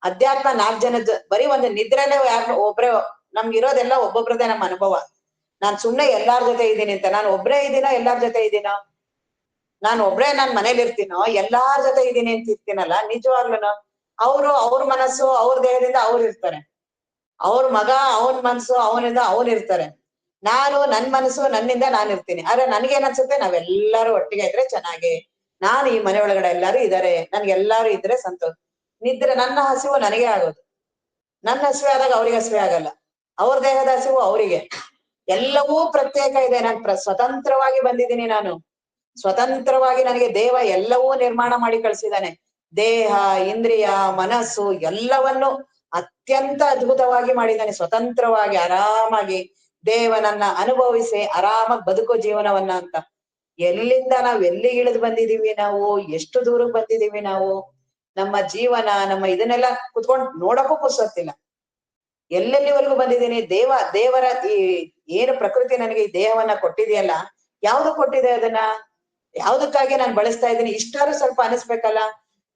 ಅಧ್ಯಾತ್ಮ 4 ಜನದ ಬರೀ ಒಂದು ನಿದ್ರೆನೇ ಯಾರು ಒಬ್ರೇ, ನಮ್ಗಿರೋದೆಲ್ಲ ಒಬ್ಬೊಬ್ರದೇ ನಮ್ಮ ಅನುಭವ. ನಾನ್ ಸುಮ್ನೆ ಎಲ್ಲಾರ್ ಜೊತೆ ಇದ್ದೀನಿ ಅಂತ, ನಾನು ಒಬ್ರೇ ಇದ್ದೀನೋ ಎಲ್ಲಾರ್ ಜೊತೆ ಇದ್ದೀನೋ? ನಾನು ಒಬ್ರೇ ನಾನ್ ಮನೇಲಿ ಇರ್ತೀನೋ ಎಲ್ಲಾರ್ ಜೊತೆ ಇದ್ದೀನಿ ಅಂತ ಇರ್ತೀನಲ್ಲ? ನಿಜವಾಗ್ಲೂನು ಅವ್ರ ಮನಸ್ಸು ಅವ್ರ ದೇಹದಿಂದ ಅವ್ರು ಇರ್ತಾರೆ, ಅವ್ರ ಮಗ ಅವನ್ ಮನ್ಸು ಅವನಿಂದ ಅವ್ನ್ ಇರ್ತಾರೆ. ನಾನು ನನ್ ಮನಸ್ಸು ನನ್ನಿಂದ ನಾನು ಇರ್ತೀನಿ. ಆದ್ರೆ ನನ್ಗೇನ್ ಅನ್ಸುತ್ತೆ, ನಾವೆಲ್ಲರೂ ಒಟ್ಟಿಗೆ ಇದ್ರೆ ಚೆನ್ನಾಗಿ, ನಾನು ಈ ಮನೆ ಒಳಗಡೆ ಎಲ್ಲಾರು ಇದಾರೆ, ನನ್ಗೆಲ್ಲಾರು ಇದ್ರೆ ಸಂತೋಷ. ನಿದ್ರೆ ನನ್ನ ಹಸಿವು ನನಗೆ ಆಗೋದು, ನನ್ನ ಹಸಿವೆ ಆದಾಗ ಅವ್ರಿಗೆ ಹಸಿವೆ ಆಗಲ್ಲ, ಅವ್ರ ದೇಹದ ಹಸಿವು ಅವರಿಗೆ. ಎಲ್ಲವೂ ಪ್ರತ್ಯೇಕ ಇದೆ. ನಾನು ಸ್ವತಂತ್ರವಾಗಿ ಬಂದಿದ್ದೀನಿ. ನಾನು ಸ್ವತಂತ್ರವಾಗಿ, ನನಗೆ ದೇವ ಎಲ್ಲವೂ ನಿರ್ಮಾಣ ಮಾಡಿ ಕಳ್ಸಿದ್ದಾನೆ. ದೇಹ, ಇಂದ್ರಿಯ, ಮನಸ್ಸು ಎಲ್ಲವನ್ನು ಅತ್ಯಂತ ಅದ್ಭುತವಾಗಿ ಮಾಡಿದ್ದಾನೆ. ಸ್ವತಂತ್ರವಾಗಿ ಆರಾಮಾಗಿ ದೇವನನ್ನ ಅನುಭವಿಸಿ ಆರಾಮಾಗಿ ಬದುಕೋ ಜೀವನವನ್ನ ಅಂತ. ಎಲ್ಲಿಂದ ನಾವ್ ಎಲ್ಲಿಗೆ ಇಳಿದು ಬಂದಿದೀವಿ, ನಾವು ಎಷ್ಟು ದೂರಕ್ಕೆ ಬಂದಿದೀವಿ ನಾವು. ನಮ್ಮ ಜೀವನ, ನಮ್ಮ ಇದನ್ನೆಲ್ಲ ಕುತ್ಕೊಂಡು ನೋಡಕ್ಕೂ ಪುರ್ಸೊತ್ತಿಲ್ಲ. ಎಲ್ಲೆಲ್ಲಿವರೆಗೂ ಬಂದಿದ್ದೀನಿ. ದೇವರ ಈ ಏನು ಪ್ರಕೃತಿ ನನಗೆ ಈ ದೇಹವನ್ನ ಕೊಟ್ಟಿದೆಯಲ್ಲ, ಯಾವ್ದು ಕೊಟ್ಟಿದೆ ಅದನ್ನ? ಯಾವ್ದಕ್ಕಾಗಿ ನಾನು ಬಳಸ್ತಾ ಇದ್ದೀನಿ? ಇಷ್ಟಾರು ಸ್ವಲ್ಪ ಅನಿಸ್ಬೇಕಲ್ಲ.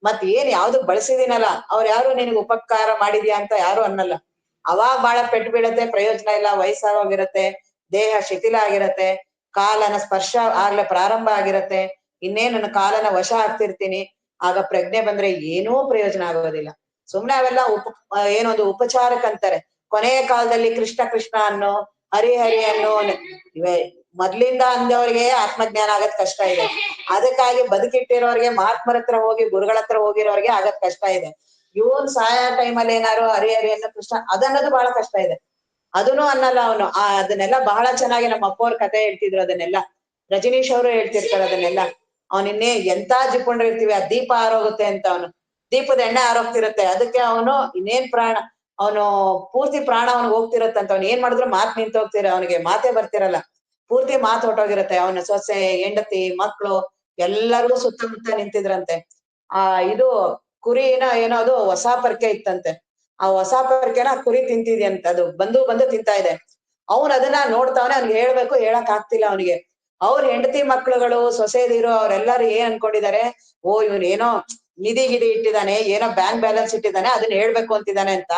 ಮತ್ ಏನ್ ಯಾವ್ದಕ್ ಬಳಸಿದೀನಲ್ಲ, ಅವ್ರು ಯಾರು ನಿನಗೆ ಉಪಕಾರ ಮಾಡಿದ್ಯಾ ಅಂತ ಯಾರು ಅನ್ನಲ್ಲ. ಅವಾಗ ಬಹಳ ಪೆಟ್ಟು ಬೀಳತ್ತೆ, ಪ್ರಯೋಜನ ಇಲ್ಲ, ವಯಸ್ಸಾಗೋಗಿರತ್ತೆ, ದೇಹ ಶಿಥಿಲ ಆಗಿರತ್ತೆ, ಕಾಲನ ಸ್ಪರ್ಶ ಆಗ್ಲೇ ಪ್ರಾರಂಭ ಆಗಿರತ್ತೆ, ಇನ್ನೇನು ಕಾಲನ ವಶ ಆಗ್ತಿರ್ತೀನಿ. ಆಗ ಪ್ರಜ್ಞೆ ಬಂದ್ರೆ ಏನೂ ಪ್ರಯೋಜನ ಆಗೋದಿಲ್ಲ. ಸುಮ್ನೆ ಅವೆಲ್ಲ ಏನೊಂದು ಉಪಚಾರಕ್ಕಂತಾರೆ. ಕೊನೆಯ ಕಾಲದಲ್ಲಿ ಕೃಷ್ಣ ಕೃಷ್ಣ ಅನ್ನೋ, ಹರಿ ಹರಿ ಅನ್ನೋ, ಇವೆ ಮೊದ್ಲಿಂದ ಅಂದವ್ರಿಗೆ ಆತ್ಮಜ್ಞಾನ ಆಗದ್ ಕಷ್ಟ ಇದೆ. ಅದಕ್ಕಾಗಿ ಬದುಕಿಟ್ಟಿರೋರ್ಗೆ, ಮಹಾತ್ಮರ ಹತ್ರ ಹೋಗಿ ಗುರುಗಳ ಹತ್ರ ಹೋಗಿರೋರ್ಗೆ ಆಗದ್ ಕಷ್ಟ ಇದೆ. ಇವನ್ ಸಾಯ ಟೈಮಲ್ಲಿ ಏನಾರು ಹರಿ ಹರಿ ಅನ್ನೋ ಕೃಷ್ಣ ಅದನ್ನೋದು ಬಹಳ ಕಷ್ಟ ಇದೆ. ಅದನ್ನು ಅನ್ನಲ್ಲ ಅವನು. ಅದನ್ನೆಲ್ಲ ಬಹಳ ಚೆನ್ನಾಗಿ ನಮ್ಮ ಅಪ್ಪ ಅವ್ರ ಕತೆ ಹೇಳ್ತಿದ್ರು. ಅದನ್ನೆಲ್ಲ ರಜನೀಶ್ ಅವರು ಹೇಳ್ತಿರ್ತಾರೆ ಅದನ್ನೆಲ್ಲ. ಅವನಿನ್ನೇ ಎಂತ ಜಿಪ್ಕೊಂಡಿರ್ತೀವಿ, ಆ ದೀಪ ಆರೋಗುತ್ತೆ ಅಂತ. ಅವನು ದೀಪದ ಎಣ್ಣೆ ಆರೋಗ್ತಿರುತ್ತೆ, ಅದಕ್ಕೆ ಅವನು ಇನ್ನೇನ್ ಪ್ರಾಣ, ಅವನು ಪೂರ್ತಿ ಪ್ರಾಣ ಅವನಿಗೆ ಹೋಗ್ತಿರತ್ತಂತ. ಅವ್ನು ಏನ್ ಮಾಡಿದ್ರು ಮಾತ್ ನಿಂತ ಹೋಗ್ತಿರ, ಅವನಿಗೆ ಮಾತೇ ಬರ್ತಿರಲ್ಲ, ಪೂರ್ತಿ ಮಾತು ಹೊಟ್ಟೋಗಿರುತ್ತೆ. ಅವನ ಸೊಸೆ, ಹೆಂಡತಿ, ಮಕ್ಳು ಎಲ್ಲರಿಗೂ ಸುತ್ತಮುತ್ತ ನಿಂತಿದ್ರಂತೆ. ಇದು ಕುರಿನ ಏನೋ ಅದು ಹೊಸ ಪರ್ಕೆ ಇತ್ತಂತೆ. ಆ ಹೊಸ ಪರ್ಕೆನ ಕುರಿ ತಿಂತಿದ್ಯಂತೆ. ಅದು ಬಂದು ತಿಂತಾ ಇದೆ. ಅವ್ನ್ ಅದನ್ನ ನೋಡ್ತಾವನೆ, ಅವ್ನಿಗೆ ಹೇಳ್ಬೇಕು, ಹೇಳಕ್ ಆಗ್ತಿಲ್ಲ ಅವನಿಗೆ. ಅವ್ರ ಹೆಂಡತಿ ಮಕ್ಳುಗಳು, ಸೊಸೆದಿರು ಅವ್ರೆಲ್ಲಾರು ಏನ್ ಅನ್ಕೊಂಡಿದ್ದಾರೆ, ಓ ಇವ್ನ್ ಏನೋ ನಿಧಿ ಗಿಧಿ ಇಟ್ಟಿದ್ದಾನೆ, ಏನೋ ಬ್ಯಾಂಕ್ ಬ್ಯಾಲೆನ್ಸ್ ಇಟ್ಟಿದ್ದಾನೆ, ಅದನ್ನ ಹೇಳ್ಬೇಕು ಅಂತಿದ್ದಾನೆ ಅಂತ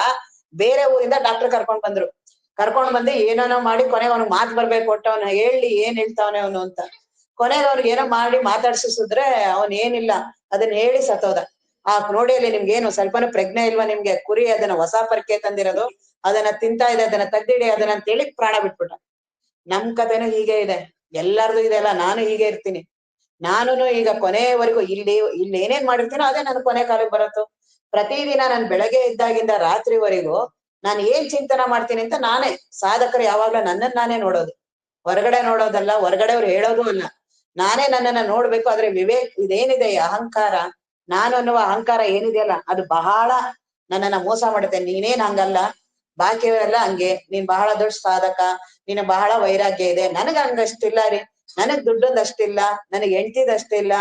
ಬೇರೆ ಊರಿಂದ ಡಾಕ್ಟರ್ ಕರ್ಕೊಂಡ್ ಬಂದು ಏನೇನೋ ಮಾಡಿ ಕೊನೆಗೆ ಅವ್ನಿಗೆ ಮಾತು ಬರ್ಬೇಕು, ಒಟ್ಟು ಅವ್ನ ಹೇಳಿ ಏನ್ ಹೇಳ್ತಾವನೆ ಅವನು ಅಂತ. ಕೊನೆಗೆ ಅವ್ನಿಗೆ ಏನೋ ಮಾಡಿ ಮಾತಾಡ್ಸಿಸಿದ್ರೆ ಅವನ್ ಏನಿಲ್ಲ, ಅದನ್ನ ಹೇಳಿ ಸತ್ತೋದ. ನೋಡಿ ಅಲ್ಲಿ ನಿಮ್ಗೆ ಏನು ಸ್ವಲ್ಪನೂ ಪ್ರಜ್ಞೆ ಇಲ್ವಾ ನಿಮ್ಗೆ? ಕುರಿ ಅದನ್ನ ಹೊಸ ಪರ್ಕೆ ತಂದಿರೋದು, ಅದನ್ನ ತಿಂತಾ ಇದೆ, ಅದನ್ನ ತೆಗ್ದಿಡಿ ಅದನ್ನ ಅಂತ ಹೇಳಿ ಪ್ರಾಣ ಬಿಟ್ಬಿಟ್ಟ. ನಮ್ ಕಥೆನೂ ಹೀಗೆ ಇದೆ, ಎಲ್ಲಾರ್ದು ಇದೆ ಅಲ್ಲ. ನಾನು ಹೀಗೆ ಇರ್ತೀನಿ. ನಾನುನು ಈಗ ಕೊನೆಯವರೆಗೂ ಇಲ್ಲಿ ಏನೇನ್ ಮಾಡಿರ್ತೀನೋ ಅದೇ ನನ್ ಕೊನೆ ಕಾಲಕ್ಕೆ ಬರತ್ತು. ಪ್ರತಿದಿನ ನಾನು ಬೆಳಗ್ಗೆ ಇದ್ದಾಗಿಂದ ರಾತ್ರಿವರೆಗೂ ನಾನು ಏನ್ ಚಿಂತನ ಮಾಡ್ತೀನಿ ಅಂತ ನಾನೇ. ಸಾಧಕರು ಯಾವಾಗ್ಲೂ ನನ್ನನ್ನ ನಾನೇ ನೋಡೋದು, ಹೊರಗಡೆ ನೋಡೋದಲ್ಲ, ಹೊರಗಡೆ ಅವ್ರು ಹೇಳೋದು ಅಲ್ಲ. ನಾನೇ ನನ್ನನ್ನ ನೋಡ್ಬೇಕು. ಆದ್ರೆ ಇದೇನಿದೆ ಅಹಂಕಾರ, ನಾನು ಅನ್ನುವ ಅಹಂಕಾರ ಏನಿದೆಯಲ್ಲ, ಅದು ಬಹಳ ನನ್ನನ್ನ ಮೋಸ ಮಾಡುತ್ತೆ. ನೀನೇನ್ ಹಂಗಲ್ಲ, ಬಾಕಿಯವರೆಲ್ಲ ಹಂಗೆ, ನೀನ್ ಬಹಳ ದೊಡ್ಡ ಸಾಧಕ, ನೀನು ಬಹಳ ವೈರಾಗ್ಯ ಇದೆ. ನನಗ್ ಹಂಗಷ್ಟಿಲ್ಲ ರೀ, ನನಗ್ ದುಡ್ಡದಷ್ಟಿಲ್ಲ, ನನಗ್ ಹೆಂಡ್ತಿದಷ್ಟಿಲ್ಲ,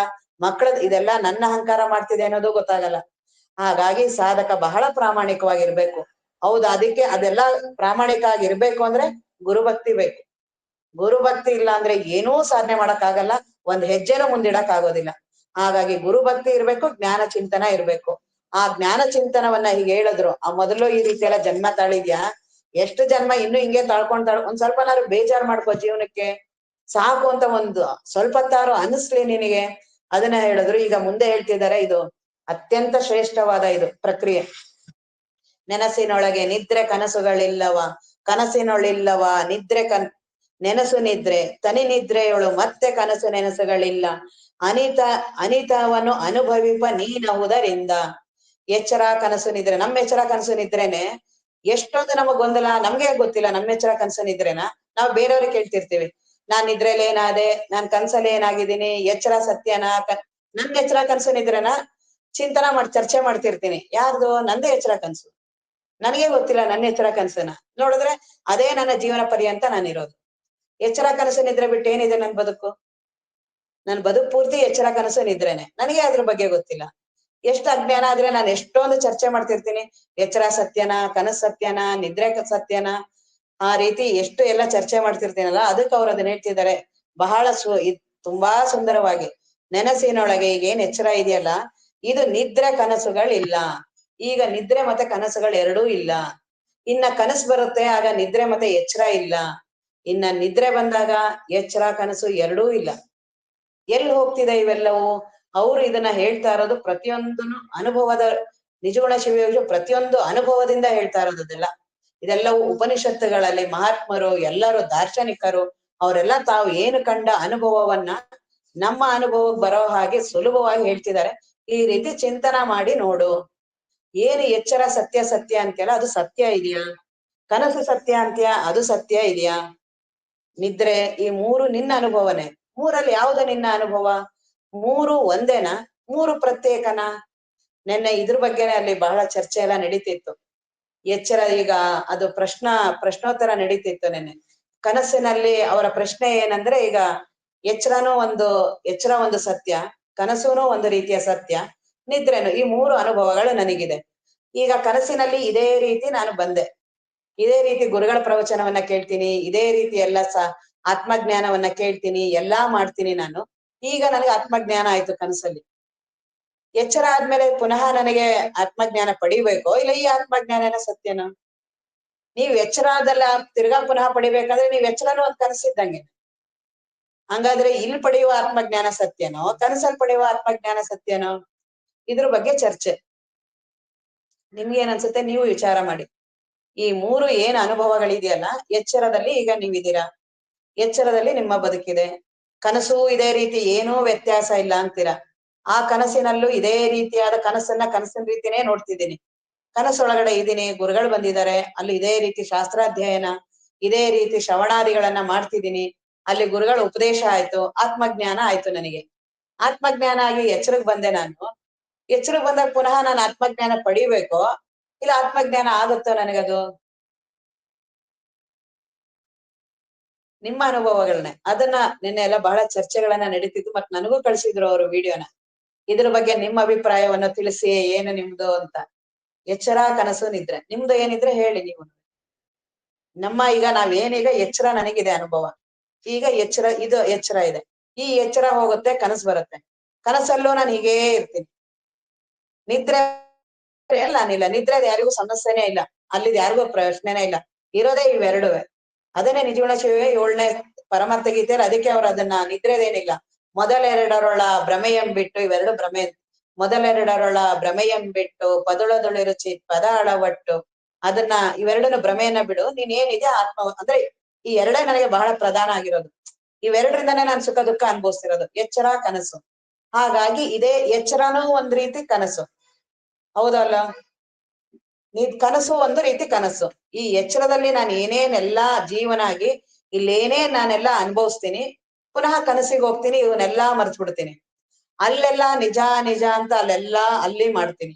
ಮಕ್ಕಳದ್ ಇದೆಲ್ಲ ನನ್ನ ಅಹಂಕಾರ ಮಾಡ್ತಿದೆ ಅನ್ನೋದು ಗೊತ್ತಾಗಲ್ಲ. ಹಾಗಾಗಿ ಸಾಧಕ ಬಹಳ ಪ್ರಾಮಾಣಿಕವಾಗಿರ್ಬೇಕು. ಹೌದು, ಅದಕ್ಕೆ ಅದೆಲ್ಲ ಪ್ರಾಮಾಣಿಕ ಆಗಿರ್ಬೇಕು ಅಂದ್ರೆ ಗುರುಭಕ್ತಿ ಬೇಕು. ಗುರುಭಕ್ತಿ ಇಲ್ಲ ಅಂದ್ರೆ ಏನೂ ಸಾಧನೆ ಮಾಡಕ್ ಆಗಲ್ಲ, ಒಂದ್ ಹೆಜ್ಜೆನೂ ಮುಂದಿಡಕ್ ಆಗೋದಿಲ್ಲ. ಹಾಗಾಗಿ ಗುರುಭಕ್ತಿ ಇರ್ಬೇಕು, ಜ್ಞಾನ ಚಿಂತನ ಇರ್ಬೇಕು. ಆ ಜ್ಞಾನ ಚಿಂತನವನ್ನ ಹೀಗೆ ಹೇಳಿದ್ರು. ಆ ಮೊದಲು ಈ ರೀತಿ ಎಲ್ಲ ಜನ್ಮ ತಾಳಿದ್ಯಾ, ಎಷ್ಟು ಜನ್ಮ ಇನ್ನು ಹಿಂಗೆ ಒಂದ್ ಸ್ವಲ್ಪನಾರು ಬೇಜಾರ್ ಮಾಡ್ಕೋ ಜೀವನಕ್ಕೆ, ಸಾಕು ಅಂತ ಒಂದು ಸ್ವಲ್ಪ ಹೊತ್ತಾರು ಅನಿಸ್ಲಿ ನಿನಗೆ, ಅದನ್ನ ಹೇಳಿದ್ರು. ಈಗ ಮುಂದೆ ಹೇಳ್ತಿದ್ದಾರೆ, ಇದು ಅತ್ಯಂತ ಶ್ರೇಷ್ಠವಾದ ಇದು ಪ್ರಕ್ರಿಯೆ. ನೆನಸಿನೊಳಗೆ ನಿದ್ರೆ ಕನಸುಗಳಿಲ್ಲವ, ಕನಸಿನೊಳಿಲ್ಲವ ನಿದ್ರೆ ನೆನಸು ನಿದ್ರೆ ತನಿ ನಿದ್ರೆಯೊಳು ಮತ್ತೆ ಕನಸು ನೆನಸುಗಳಿಲ್ಲ. ಅನಿತವನ್ನು ಅನುಭವಿಪ ನೀನಹುದರಿಂದ. ಎಚ್ಚರ ಕನಸು ನಿದ್ರೆ, ನಮ್ಮ ಎಚ್ಚರ ಕನಸು ನಿದ್ರೆನೆ ಎಷ್ಟೊಂದು ನಮಗ್ ಗೊಂದಲ, ನಮ್ಗೆ ಗೊತ್ತಿಲ್ಲ ನಮ್ಮ ಎಚ್ಚರ ಕನಸು ನಿದ್ರೆನ ನಾವು ಬೇರೆಯವ್ರಿಗೆ ಕೇಳ್ತಿರ್ತೀವಿ. ನಾನ್ ನಿದ್ರೆಲಿ ಏನಾದೆ, ನಾನ್ ಕನ್ಸಲ್ಲಿ ಏನಾಗಿದ್ದೀನಿ, ಎಚ್ಚರ ಸತ್ಯನಾ ನನ್ ಎಚ್ಚರ ಕನಸು ನಿದ್ರೆನ ಚಿಂತನ ಚರ್ಚೆ ಮಾಡ್ತಿರ್ತೀನಿ. ಯಾರ್ದು? ನಂದೇ ಎಚ್ಚರ ಕನಸು, ನನಗೆ ಗೊತ್ತಿಲ್ಲ ನನ್ನ ಎಚ್ಚರ ಕನಸನ್ನ. ನೋಡಿದ್ರೆ ಅದೇ ನನ್ನ ಜೀವನ ಪರ್ಯಂತ ನಾನಿರೋದು. ಎಚ್ಚರ ಕನಸು ನಿದ್ರೆ ಬಿಟ್ಟು ಏನಿದೆ ನನ್ ಬದುಕು? ನನ್ ಬದುಕು ಪೂರ್ತಿ ಎಚ್ಚರ ಕನಸು ನಿದ್ರೆನೆ, ನನಗೆ ಅದ್ರ ಬಗ್ಗೆ ಗೊತ್ತಿಲ್ಲ. ಎಷ್ಟು ಅಜ್ಞಾನ ಆದ್ರೆ ನಾನು ಎಷ್ಟೊಂದು ಚರ್ಚೆ ಮಾಡ್ತಿರ್ತೀನಿ. ಎಚ್ಚರ ಸತ್ಯನಾ, ಕನಸು ಸತ್ಯನಾ, ನಿದ್ರೆ ಸತ್ಯನಾ, ಆ ರೀತಿ ಎಷ್ಟು ಎಲ್ಲ ಚರ್ಚೆ ಮಾಡ್ತಿರ್ತೀನಲ್ಲ, ಅದಕ್ಕೆ ಅವ್ರು ಅದನ್ನ ಹೇಳ್ತಿದ್ದಾರೆ ಬಹಳ ತುಂಬಾ ಸುಂದರವಾಗಿ. ನೆನಸಿನೊಳಗೆ ಈಗ ಏನ್ ಎಚ್ಚರ ಇದೆಯಲ್ಲ, ಇದು ನಿದ್ರೆ ಕನಸುಗಳಿಲ್ಲ. ಈಗ ನಿದ್ರೆ ಮತ್ತೆ ಕನಸುಗಳು ಎರಡೂ ಇಲ್ಲ. ಇನ್ನ ಕನಸು ಬರುತ್ತೆ, ಆಗ ನಿದ್ರೆ ಮತ್ತೆ ಎಚ್ಚರ ಇಲ್ಲ. ಇನ್ನ ನಿದ್ರೆ ಬಂದಾಗ ಎಚ್ಚರ ಕನಸು ಎರಡೂ ಇಲ್ಲ. ಎಲ್ಲಿ ಹೋಗ್ತಿದೆ ಇವೆಲ್ಲವೂ? ಅವರು ಇದನ್ನ ಹೇಳ್ತಾ ಇರೋದು ಪ್ರತಿಯೊಂದನ್ನು ಅನುಭವದ, ನಿಜಗುಣ ಶಿವಯೋಗಿ ಪ್ರತಿಯೊಂದು ಅನುಭವದಿಂದ ಹೇಳ್ತಾ ಇರೋದೆಲ್ಲ. ಇದೆಲ್ಲವೂ ಉಪನಿಷತ್ತುಗಳಲ್ಲಿ ಮಹಾತ್ಮರು, ಎಲ್ಲರೂ ದಾರ್ಶನಿಕರು, ಅವರೆಲ್ಲ ತಾವು ಏನು ಕಂಡ ಅನುಭವವನ್ನ ನಮ್ಮ ಅನುಭವಕ್ಕೆ ಬರೋ ಹಾಗೆ ಸುಲಭವಾಗಿ ಹೇಳ್ತಿದ್ದಾರೆ. ಈ ರೀತಿ ಚಿಂತನ ಮಾಡಿ ನೋಡು. ಏನು ಎಚ್ಚರ ಸತ್ಯ ಸತ್ಯ ಅಂತೆಲ್ಲ, ಅದು ಸತ್ಯ ಇದೆಯಾ? ಕನಸು ಸತ್ಯ ಅಂತ್ಯ, ಅದು ಸತ್ಯ ಇದೆಯಾ? ನಿದ್ರೆ, ಈ ಮೂರು ನಿನ್ನ ಅನುಭವನೇ. ಮೂರಲ್ಲಿ ಯಾವ್ದು ನಿನ್ನ ಅನುಭವ? ಮೂರು ಒಂದೇನಾ, ಮೂರು ಪ್ರತ್ಯೇಕನಾ? ನೆನ್ನೆ ಇದ್ರ ಬಗ್ಗೆನೆ ಅಲ್ಲಿ ಬಹಳ ಚರ್ಚೆ ಎಲ್ಲ ನಡೀತಿತ್ತು. ಎಚ್ಚರ, ಈಗ ಅದು ಪ್ರಶ್ನೋತ್ತರ ನಡೀತಿತ್ತು ನೆನ್ನೆ. ಕನಸಿನಲ್ಲಿ ಅವರ ಪ್ರಶ್ನೆ ಏನಂದ್ರೆ, ಈಗ ಎಚ್ಚರ ಒಂದು ಸತ್ಯ, ಕನಸುನು ಒಂದು ರೀತಿಯ ಸತ್ಯ, ನಿದ್ರೆನು, ಈ ಮೂರು ಅನುಭವಗಳು ನನಗಿದೆ. ಈಗ ಕನಸಿನಲ್ಲಿ ಇದೇ ರೀತಿ ನಾನು ಬಂದೆ, ಇದೇ ರೀತಿ ಗುರುಗಳ ಪ್ರವಚನವನ್ನ ಕೇಳ್ತೀನಿ, ಇದೇ ರೀತಿ ಎಲ್ಲ ಆತ್ಮಜ್ಞಾನವನ್ನ ಕೇಳ್ತೀನಿ, ಎಲ್ಲಾ ಮಾಡ್ತೀನಿ ನಾನು. ಈಗ ನನಗೆ ಆತ್ಮಜ್ಞಾನ ಆಯ್ತು ಕನಸಲ್ಲಿ. ಎಚ್ಚರ ಆದ್ಮೇಲೆ ಪುನಃ ನನಗೆ ಆತ್ಮಜ್ಞಾನ ಪಡಿಬೇಕೋ, ಇಲ್ಲ ಈ ಆತ್ಮಜ್ಞಾನನ ಸತ್ಯನೋ? ನೀವ್ ಎಚ್ಚರ ಆದಲ್ಲ ತಿರ್ಗಾ ಪುನಃ ಪಡಿಬೇಕಾದ್ರೆ ನೀವ್ ಎಚ್ಚರನೂ ಒಂದ್ ಕನಸಿದ್ದಂಗೆ. ಹಂಗಾದ್ರೆ ಇಲ್ಲಿ ಪಡೆಯುವ ಆತ್ಮಜ್ಞಾನ ಸತ್ಯನೋ, ಕನಸಲ್ಲಿ ಪಡೆಯುವ ಆತ್ಮಜ್ಞಾನ ಸತ್ಯನೋ? ಇದ್ರ ಬಗ್ಗೆ ಚರ್ಚೆ. ನಿಮ್ಗೆ ಏನ್ ಅನ್ಸುತ್ತೆ? ನೀವು ವಿಚಾರ ಮಾಡಿ. ಈ ಮೂರು ಏನ್ ಅನುಭವಗಳಿದೆಯಲ್ಲ, ಎಚ್ಚರದಲ್ಲಿ ಈಗ ನೀವಿದ್ದೀರಾ, ಎಚ್ಚರದಲ್ಲಿ ನಿಮ್ಮ ಬದುಕಿದೆ. ಕನಸು ಇದೇ ರೀತಿ, ಏನೂ ವ್ಯತ್ಯಾಸ ಇಲ್ಲ ಅಂತೀರಾ. ಆ ಕನಸಿನಲ್ಲೂ ಇದೇ ರೀತಿಯಾದ ಕನಸಿನ ರೀತಿನೇ ನೋಡ್ತಿದ್ದೀನಿ. ಕನಸೊಳಗಡೆ ಇದೀನಿ, ಗುರುಗಳು ಬಂದಿದ್ದಾರೆ, ಅಲ್ಲಿ ಇದೇ ರೀತಿ ಶಾಸ್ತ್ರಾಧ್ಯಯನ, ಇದೇ ರೀತಿ ಶ್ರವಣಾದಿಗಳನ್ನ ಮಾಡ್ತಿದ್ದೀನಿ, ಅಲ್ಲಿ ಗುರುಗಳ ಉಪದೇಶ ಆಯ್ತು, ಆತ್ಮಜ್ಞಾನ ಆಯ್ತು ನನಗೆ. ಆತ್ಮಜ್ಞಾನ ಆಗಿ ಎಚ್ಚರಕ್ಕೆ ಬಂದೆ ನಾನು. ಎಚ್ಚರಕ್ಕೆ ಬಂದಾಗ ಪುನಃ ನಾನು ಆತ್ಮಜ್ಞಾನ ಪಡಿಬೇಕೋ, ಇಲ್ಲ ಆತ್ಮಜ್ಞಾನ ಆಗುತ್ತೋ ನನಗದು? ನಿಮ್ಮ ಅನುಭವಗಳನ್ನೇ, ಅದನ್ನ ನಿನ್ನೆ ಎಲ್ಲ ಬಹಳ ಚರ್ಚೆಗಳನ್ನ ನಡೀತಿತ್ತು. ಮತ್ ನನಗೂ ಕಳ್ಸಿದ್ರು ಅವರು ವಿಡಿಯೋನ. ಇದ್ರ ಬಗ್ಗೆ ನಿಮ್ಮ ಅಭಿಪ್ರಾಯವನ್ನು ತಿಳಿಸಿ, ಏನು ನಿಮ್ದು ಅಂತ. ಎಚ್ಚರ ಕನಸು ನಿದ್ರೆ, ನಿಮ್ದು ಏನಿದ್ರೆ ಹೇಳಿ ನೀವು. ಈಗ ನಾವೇನೀಗ ಎಚ್ಚರ, ನನಗಿದೆ ಅನುಭವ. ಈಗ ಎಚ್ಚರ ಇದೆ, ಈ ಎಚ್ಚರ ಹೋಗುತ್ತೆ, ಕನಸು ಬರುತ್ತೆ. ಕನಸಲ್ಲೂ ನಾನು ಹೀಗೇ ಇರ್ತೀನಿ. ನಿದ್ರೆ ನಾನಿಲ್ಲ, ನಿದ್ರೆ ಯಾರಿಗೂ ಸಮಸ್ಯೆನೇ ಇಲ್ಲ, ಅಲ್ಲಿದ್ ಯಾರಿಗೂ ಪ್ರಶ್ನೆನೇ ಇಲ್ಲ. ಇರೋದೇ ಇವೆರಡುವೆ. ಅದನ್ನೇ ನಿಜಗುಣ ಶಿವವೇ 7ನೇ ಪರಮಾರ್ಥ ಗೀತೆಯಲ್ಲಿ ಅದಕ್ಕೆ ಅವ್ರು ಅದನ್ನ ನಿದ್ರೆದೇನಿಲ್ಲ, ಮೊದಲೆರಡರೊಳ ಭ್ರಮೆಯಂ ಬಿಟ್ಟು, ಇವೆರಡು ಭ್ರಮೆ, ಮೊದಲೆರಡರೊಳ ಭ್ರಮೆಯಂ ಬಿಟ್ಟು ಪದೊಳದೊಳಿರುಚಿ ಪದ ಅಳವಟ್ಟು, ಅದನ್ನ ಇವೆರಡನ್ನ ಭ್ರಮೆಯನ್ನ ಬಿಡು, ನೀನ್ ಏನಿದೆ ಆತ್ಮ ಅಂದ್ರೆ ಈ ಎರಡೇ ನನಗೆ ಬಹಳ ಪ್ರಧಾನ ಆಗಿರೋದು. ಇವೆರಡರಿಂದಾನೇ ನಾನು ಸುಖ ದುಃಖ ಅನುಭವಿಸ್ತಿರೋದು, ಎಚ್ಚರ ಕನಸು. ಹಾಗಾಗಿ ಇದೇ ಎಚ್ಚರನೂ ಒಂದ್ ರೀತಿ ಕನಸು, ಹೌದಲ್ಲ? ಕನಸು ಒಂದು ರೀತಿ ಕನಸು. ಈ ಎಚ್ಚರದಲ್ಲಿ ನಾನು ಏನೇನೆಲ್ಲಾ ಜೀವನಾಗಿ ಇಲ್ಲೇನೇನ್ ನಾನೆಲ್ಲಾ ಅನುಭವಿಸ್ತೀನಿ, ಪುನಃ ಕನಸಿಗೆ ಹೋಗ್ತೀನಿ, ಇವನ್ನೆಲ್ಲಾ ಮರ್ತ್ ಬಿಡ್ತೀನಿ. ಅಲ್ಲೆಲ್ಲಾ ನಿಜ ನಿಜ ಅಂತ ಅಲ್ಲಿ ಮಾಡ್ತೀನಿ,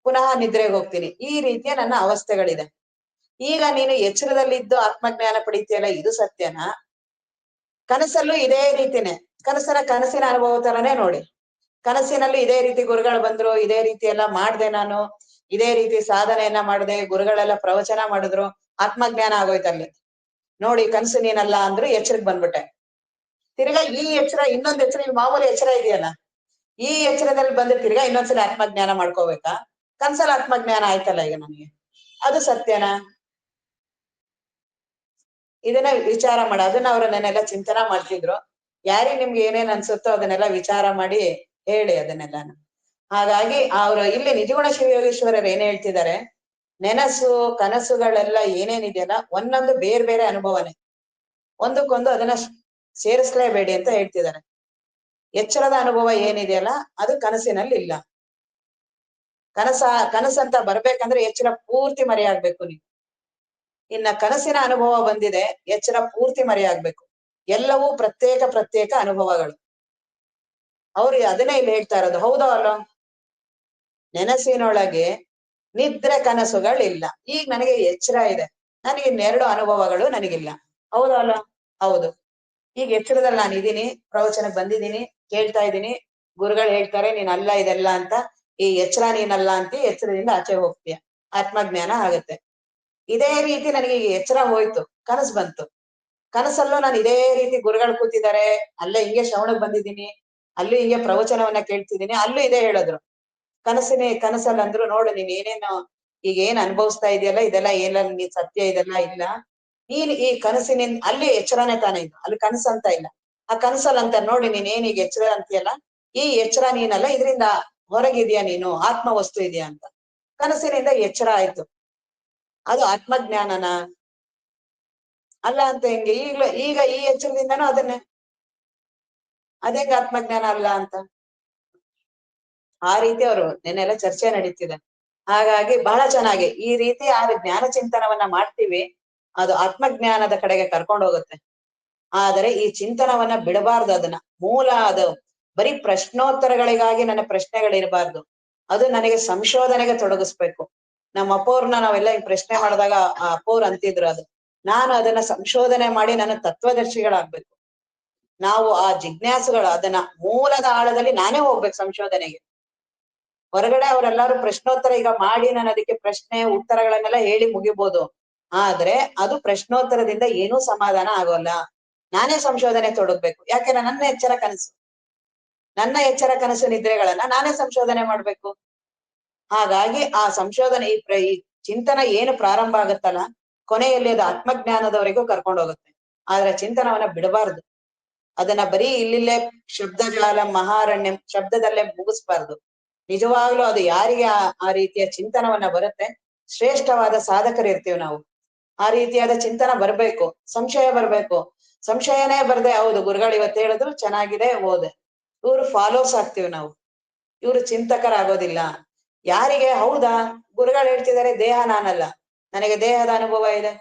ಪುನಃ ನಿದ್ರೆಗೆ ಹೋಗ್ತೀನಿ. ಈ ರೀತಿಯ ನನ್ನ ಅವಸ್ಥೆಗಳಿದೆ. ಈಗ ನೀನು ಎಚ್ಚರದಲ್ಲಿದ್ದು ಆತ್ಮಜ್ಞಾನ ಪಡಿತೀಯಲ್ಲ, ಇದು ಸತ್ಯನಾ? ಕನಸಲ್ಲೂ ಇದೇ ರೀತಿನೇ, ಕನಸಿನ ಅನುಭವ ತರನೇ ನೋಡಿ. ಕನಸಿನಲ್ಲಿ ಇದೇ ರೀತಿ ಗುರುಗಳು ಬಂದ್ರು, ಇದೇ ರೀತಿ ಎಲ್ಲ ಮಾಡ್ದೆ ನಾನು, ಇದೇ ರೀತಿ ಸಾಧನೆಯನ್ನ ಮಾಡಿದೆ, ಗುರುಗಳೆಲ್ಲ ಪ್ರವಚನ ಮಾಡಿದ್ರು, ಆತ್ಮಜ್ಞಾನ ಆಗೋಯ್ತಲ್ಲಿ. ನೋಡಿ ಕನಸು ನೀನಲ್ಲ ಅಂದ್ರು, ಎಚ್ಚರಕ್ಕೆ ಬಂದ್ಬಿಟ್ಟೆ. ತಿರ್ಗಾ ಈ ಎಚ್ಚರ, ಇನ್ನೊಂದ್ ಎಚ್ಚರ, ಈ ಮಾಮೂಲಿ ಎಚ್ಚರ ಇದೆಯಲ್ಲ, ಈ ಎಚ್ಚರದಲ್ಲಿ ಬಂದು ತಿರ್ಗಾ ಇನ್ನೊಂದ್ಸಲ ಆತ್ಮಜ್ಞಾನ ಮಾಡ್ಕೋಬೇಕಾ? ಕನ್ಸಲ್ ಆತ್ಮಜ್ಞಾನ ಆಯ್ತಲ್ಲ ಈಗ ನನಗೆ, ಅದು ಸತ್ಯನಾ? ಇದನ್ನ ವಿಚಾರ ಮಾಡ. ಅದನ್ನ ಅವ್ರು ನನ್ನೆಲ್ಲ ಚಿಂತನ ಮಾಡ್ತಿದ್ರು. ಯಾರಿಗೆ ನಿಮ್ಗೆ ಏನೇನ್ ಅನ್ಸುತ್ತೋ ಅದನ್ನೆಲ್ಲ ವಿಚಾರ ಮಾಡಿ ಹೇಳಿ ಅದನ್ನೆಲ್ಲಾನು. ಹಾಗಾಗಿ ಅವ್ರು ಇಲ್ಲಿ ನಿಜಗುಣ ಶಿವಯೋಗೀಶ್ವರರು ಏನ್ ಹೇಳ್ತಿದ್ದಾರೆ, ನೆನಸು ಕನಸುಗಳೆಲ್ಲ ಏನೇನಿದೆಯಲ್ಲ, ಒಂದೊಂದು ಬೇರೆ ಬೇರೆ ಅನುಭವನೇ. ಒಂದಕ್ಕೊಂದು ಅದನ್ನ ಸೇರಿಸ್ಲೇಬೇಡಿ ಅಂತ ಹೇಳ್ತಿದ್ದಾರೆ. ಎಚ್ಚರದ ಅನುಭವ ಏನಿದೆಯಲ್ಲ ಅದು ಕನಸಿನಲ್ಲಿ ಇಲ್ಲ. ಕನಸಂತ ಬರ್ಬೇಕಂದ್ರೆ ಎಚ್ಚರ ಪೂರ್ತಿ ಮರೆಯಾಗ್ಬೇಕು ನೀವು. ಇನ್ನ ಕನಸಿನ ಅನುಭವ ಬಂದಿದೆ, ಎಚ್ಚರ ಪೂರ್ತಿ ಮರೆಯಾಗ್ಬೇಕು. ಎಲ್ಲವೂ ಪ್ರತ್ಯೇಕ ಅನುಭವಗಳು. ಅವ್ರು ಅದನ್ನೇ ಇಲ್ಲಿ ಹೇಳ್ತಾ ಇರೋದು. ಹೌದೋ ಅಲ್ಲೋ? ನೆನಸಿನೊಳಗೆ ನಿದ್ರೆ ಕನಸುಗಳಿಲ್ಲ. ಈಗ ನನಗೆ ಎಚ್ಚರ ಇದೆ, ನನಗೆ ಇನ್ನೆರಡು ಅನುಭವಗಳು ನನಗಿಲ್ಲ. ಹೌದೋ ಅಲ್ಲ? ಹೌದು. ಈಗ ಎಚ್ಚರದಲ್ಲಿ ನಾನು ಇದೀನಿ, ಪ್ರವಚನಕ್ಕೆ ಬಂದಿದ್ದೀನಿ, ಕೇಳ್ತಾ ಇದ್ದೀನಿ, ಗುರುಗಳು ಹೇಳ್ತಾರೆ ನೀನ್ ಅಲ್ಲ ಇದೆಲ್ಲ ಅಂತ. ಈ ಎಚ್ಚರ ನೀನಲ್ಲ ಅಂತ ಎಚ್ಚರದಿಂದ ಆಚೆ ಹೋಗ್ತೀಯ, ಆತ್ಮಜ್ಞಾನ ಆಗುತ್ತೆ. ಇದೇ ರೀತಿ ನನಗೆ ಈಗ ಎಚ್ಚರ ಹೋಯ್ತು, ಕನಸು ಬಂತು. ಕನಸಲ್ಲೂ ನಾನು ಇದೇ ರೀತಿ ಗುರುಗಳು ಕೂತಿದ್ದಾರೆ, ಅಲ್ಲೇ ಹಿಂಗೆ ಶ್ರವಣಕ್ಕೆ ಬಂದಿದ್ದೀನಿ, ಅಲ್ಲೂ ಹಿಂಗೆ ಪ್ರವಚನವನ್ನ ಕೇಳ್ತಿದ್ದೀನಿ, ಅಲ್ಲೂ ಇದೇ ಹೇಳಿದ್ರು. ಕನಸಲ್ಲಿ ಅಂದ್ರು, ನೋಡು ನೀನ್ ಏನೇನು ಈಗ ಏನ್ ಅನುಭವಿಸ್ತಾ ಇದೆಯಲ್ಲ ಇದೆಲ್ಲ ಏನ ನೀ ಸತ್ಯ ಇದೆಲ್ಲ ಇಲ್ಲ. ನೀನ್ ಈ ಕನಸಿನಿಂದ ಅಲ್ಲಿ ಎಚ್ಚರನೇ ತಾನೇ ಇದು, ಅಲ್ಲಿ ಕನಸು ಅಂತ ಇಲ್ಲ. ಆ ಕನಸಲ್ಲಿ ಅಂತ ನೋಡಿ ನೀನ್ ಏನ್ ಈಗ ಎಚ್ಚರ ಅಂತೀಯಲ್ಲ, ಈ ಎಚ್ಚರ ನೀನಲ್ಲ, ಇದರಿಂದ ಹೊರಗಿದ್ಯಾ ನೀನು, ಆತ್ಮ ವಸ್ತು ಇದೆಯಾ ಅಂತ. ಕನಸಿನಿಂದ ಎಚ್ಚರ ಆಯ್ತು, ಅದು ಆತ್ಮಜ್ಞಾನನ ಅಲ್ಲ ಅಂತ ಹೆಂಗೆ? ಈಗ ಈ ಎಚ್ಚರದಿಂದನೂ ಅದನ್ನೇ, ಅದೇಂಗ ಆತ್ಮಜ್ಞಾನ ಅಲ್ಲ ಅಂತ? ಆ ರೀತಿ ಅವರು ನೆನ್ನೆಲ್ಲ ಚರ್ಚೆ ನಡೀತಿದೆ. ಹಾಗಾಗಿ ಬಹಳ ಚೆನ್ನಾಗಿ ಈ ರೀತಿ ಆ ಜ್ಞಾನ ಚಿಂತನವನ್ನ ಮಾಡ್ತೀವಿ, ಅದು ಆತ್ಮಜ್ಞಾನದ ಕಡೆಗೆ ಕರ್ಕೊಂಡು ಹೋಗುತ್ತೆ. ಆದರೆ ಈ ಚಿಂತನವನ್ನ ಬಿಡಬಾರ್ದು. ಅದನ್ನ ಮೂಲ ಅದು ಬರೀ ಪ್ರಶ್ನೋತ್ತರಗಳಿಗಾಗಿ ನನ್ನ ಪ್ರಶ್ನೆಗಳಿರಬಾರ್ದು, ಅದು ನನಗೆ ಸಂಶೋಧನೆಗೆ ತೊಡಗಿಸ್ಬೇಕು. ನಮ್ಮ ಅಪ್ಪವ್ರನ್ನ ನಾವೆಲ್ಲ ಹಿಂಗ್ ಪ್ರಶ್ನೆ ಮಾಡಿದಾಗ ಆ ಅಪ್ಪವ್ರು ಅಂತಿದ್ರು, ಅದು ನಾನು ಅದನ್ನ ಸಂಶೋಧನೆ ಮಾಡಿ ನನ್ನ ತತ್ವದರ್ಶಿಗಳಾಗ್ಬೇಕು. ನಾವು ಆ ಜಿಜ್ಞಾಸುಗಳು, ಅದನ್ನ ಮೂಲದ ಆಳದಲ್ಲಿ ನಾನೇ ಹೋಗ್ಬೇಕು ಸಂಶೋಧನೆಗೆ. ಹೊರಗಡೆ ಅವರೆಲ್ಲರೂ ಪ್ರಶ್ನೋತ್ತರ ಈಗ ಮಾಡಿ ನಾನು ಅದಕ್ಕೆ ಪ್ರಶ್ನೆ ಉತ್ತರಗಳನ್ನೆಲ್ಲ ಹೇಳಿ ಮುಗಿಬೋದು, ಆದ್ರೆ ಅದು ಪ್ರಶ್ನೋತ್ತರದಿಂದ ಏನೂ ಸಮಾಧಾನ ಆಗೋಲ್ಲ. ನಾನೇ ಸಂಶೋಧನೆ ತೊಡಗ್ಬೇಕು. ಯಾಕೆಂದ್ರೆ ನನ್ನ ಎಚ್ಚರ ಕನಸು ನಿದ್ರೆಗಳನ್ನ ನಾನೇ ಸಂಶೋಧನೆ ಮಾಡ್ಬೇಕು. ಹಾಗಾಗಿ ಆ ಸಂಶೋಧನೆ ಈ ಚಿಂತನ ಏನು ಪ್ರಾರಂಭ ಆಗುತ್ತಲ್ಲ, ಕೊನೆಯಲ್ಲಿ ಅದು ಆತ್ಮಜ್ಞಾನದವರೆಗೂ ಕರ್ಕೊಂಡು ಹೋಗುತ್ತೆ. ಆದ್ರೆ ಚಿಂತನವನ್ನ ಬಿಡಬಾರ್ದು. ಅದನ್ನ ಬರೀ ಇಲ್ಲಿಲ್ಲೇ ಶಬ್ದಜಾಲ ಮಹಾರಣ್ಯಂ ಶಬ್ದದಲ್ಲೇ ಮುಗಿಸ್ಬಾರ್ದು. ನಿಜವಾಗ್ಲೂ ಅದು ಯಾರಿಗೆ ಆ ರೀತಿಯ ಚಿಂತನವನ್ನ ಬರುತ್ತೆ, ಶ್ರೇಷ್ಠವಾದ ಸಾಧಕರು ಇರ್ತೀವಿ ನಾವು. ಆ ರೀತಿಯಾದ ಚಿಂತನ ಬರ್ಬೇಕು, ಸಂಶಯ ಬರ್ಬೇಕು. ಸಂಶಯನೇ ಬರ್ದೆ, ಹೌದು ಗುರುಗಳು ಇವತ್ತು ಹೇಳಿದ್ರು ಚೆನ್ನಾಗಿದೆ ಓದೆ, ಇವ್ರು ಫಾಲೋವರ್ಸ್ ಆಗ್ತೀವಿ ನಾವು, ಇವ್ರು ಚಿಂತಕರಾಗೋದಿಲ್ಲ. ಯಾರಿಗೆ ಹೌದಾ ಗುರುಗಳು ಹೇಳ್ತಿದ್ದಾರೆ ದೇಹ ನಾನಲ್ಲ, ನನಗೆ ದೇಹದ ಅನುಭವ ಇದೆ.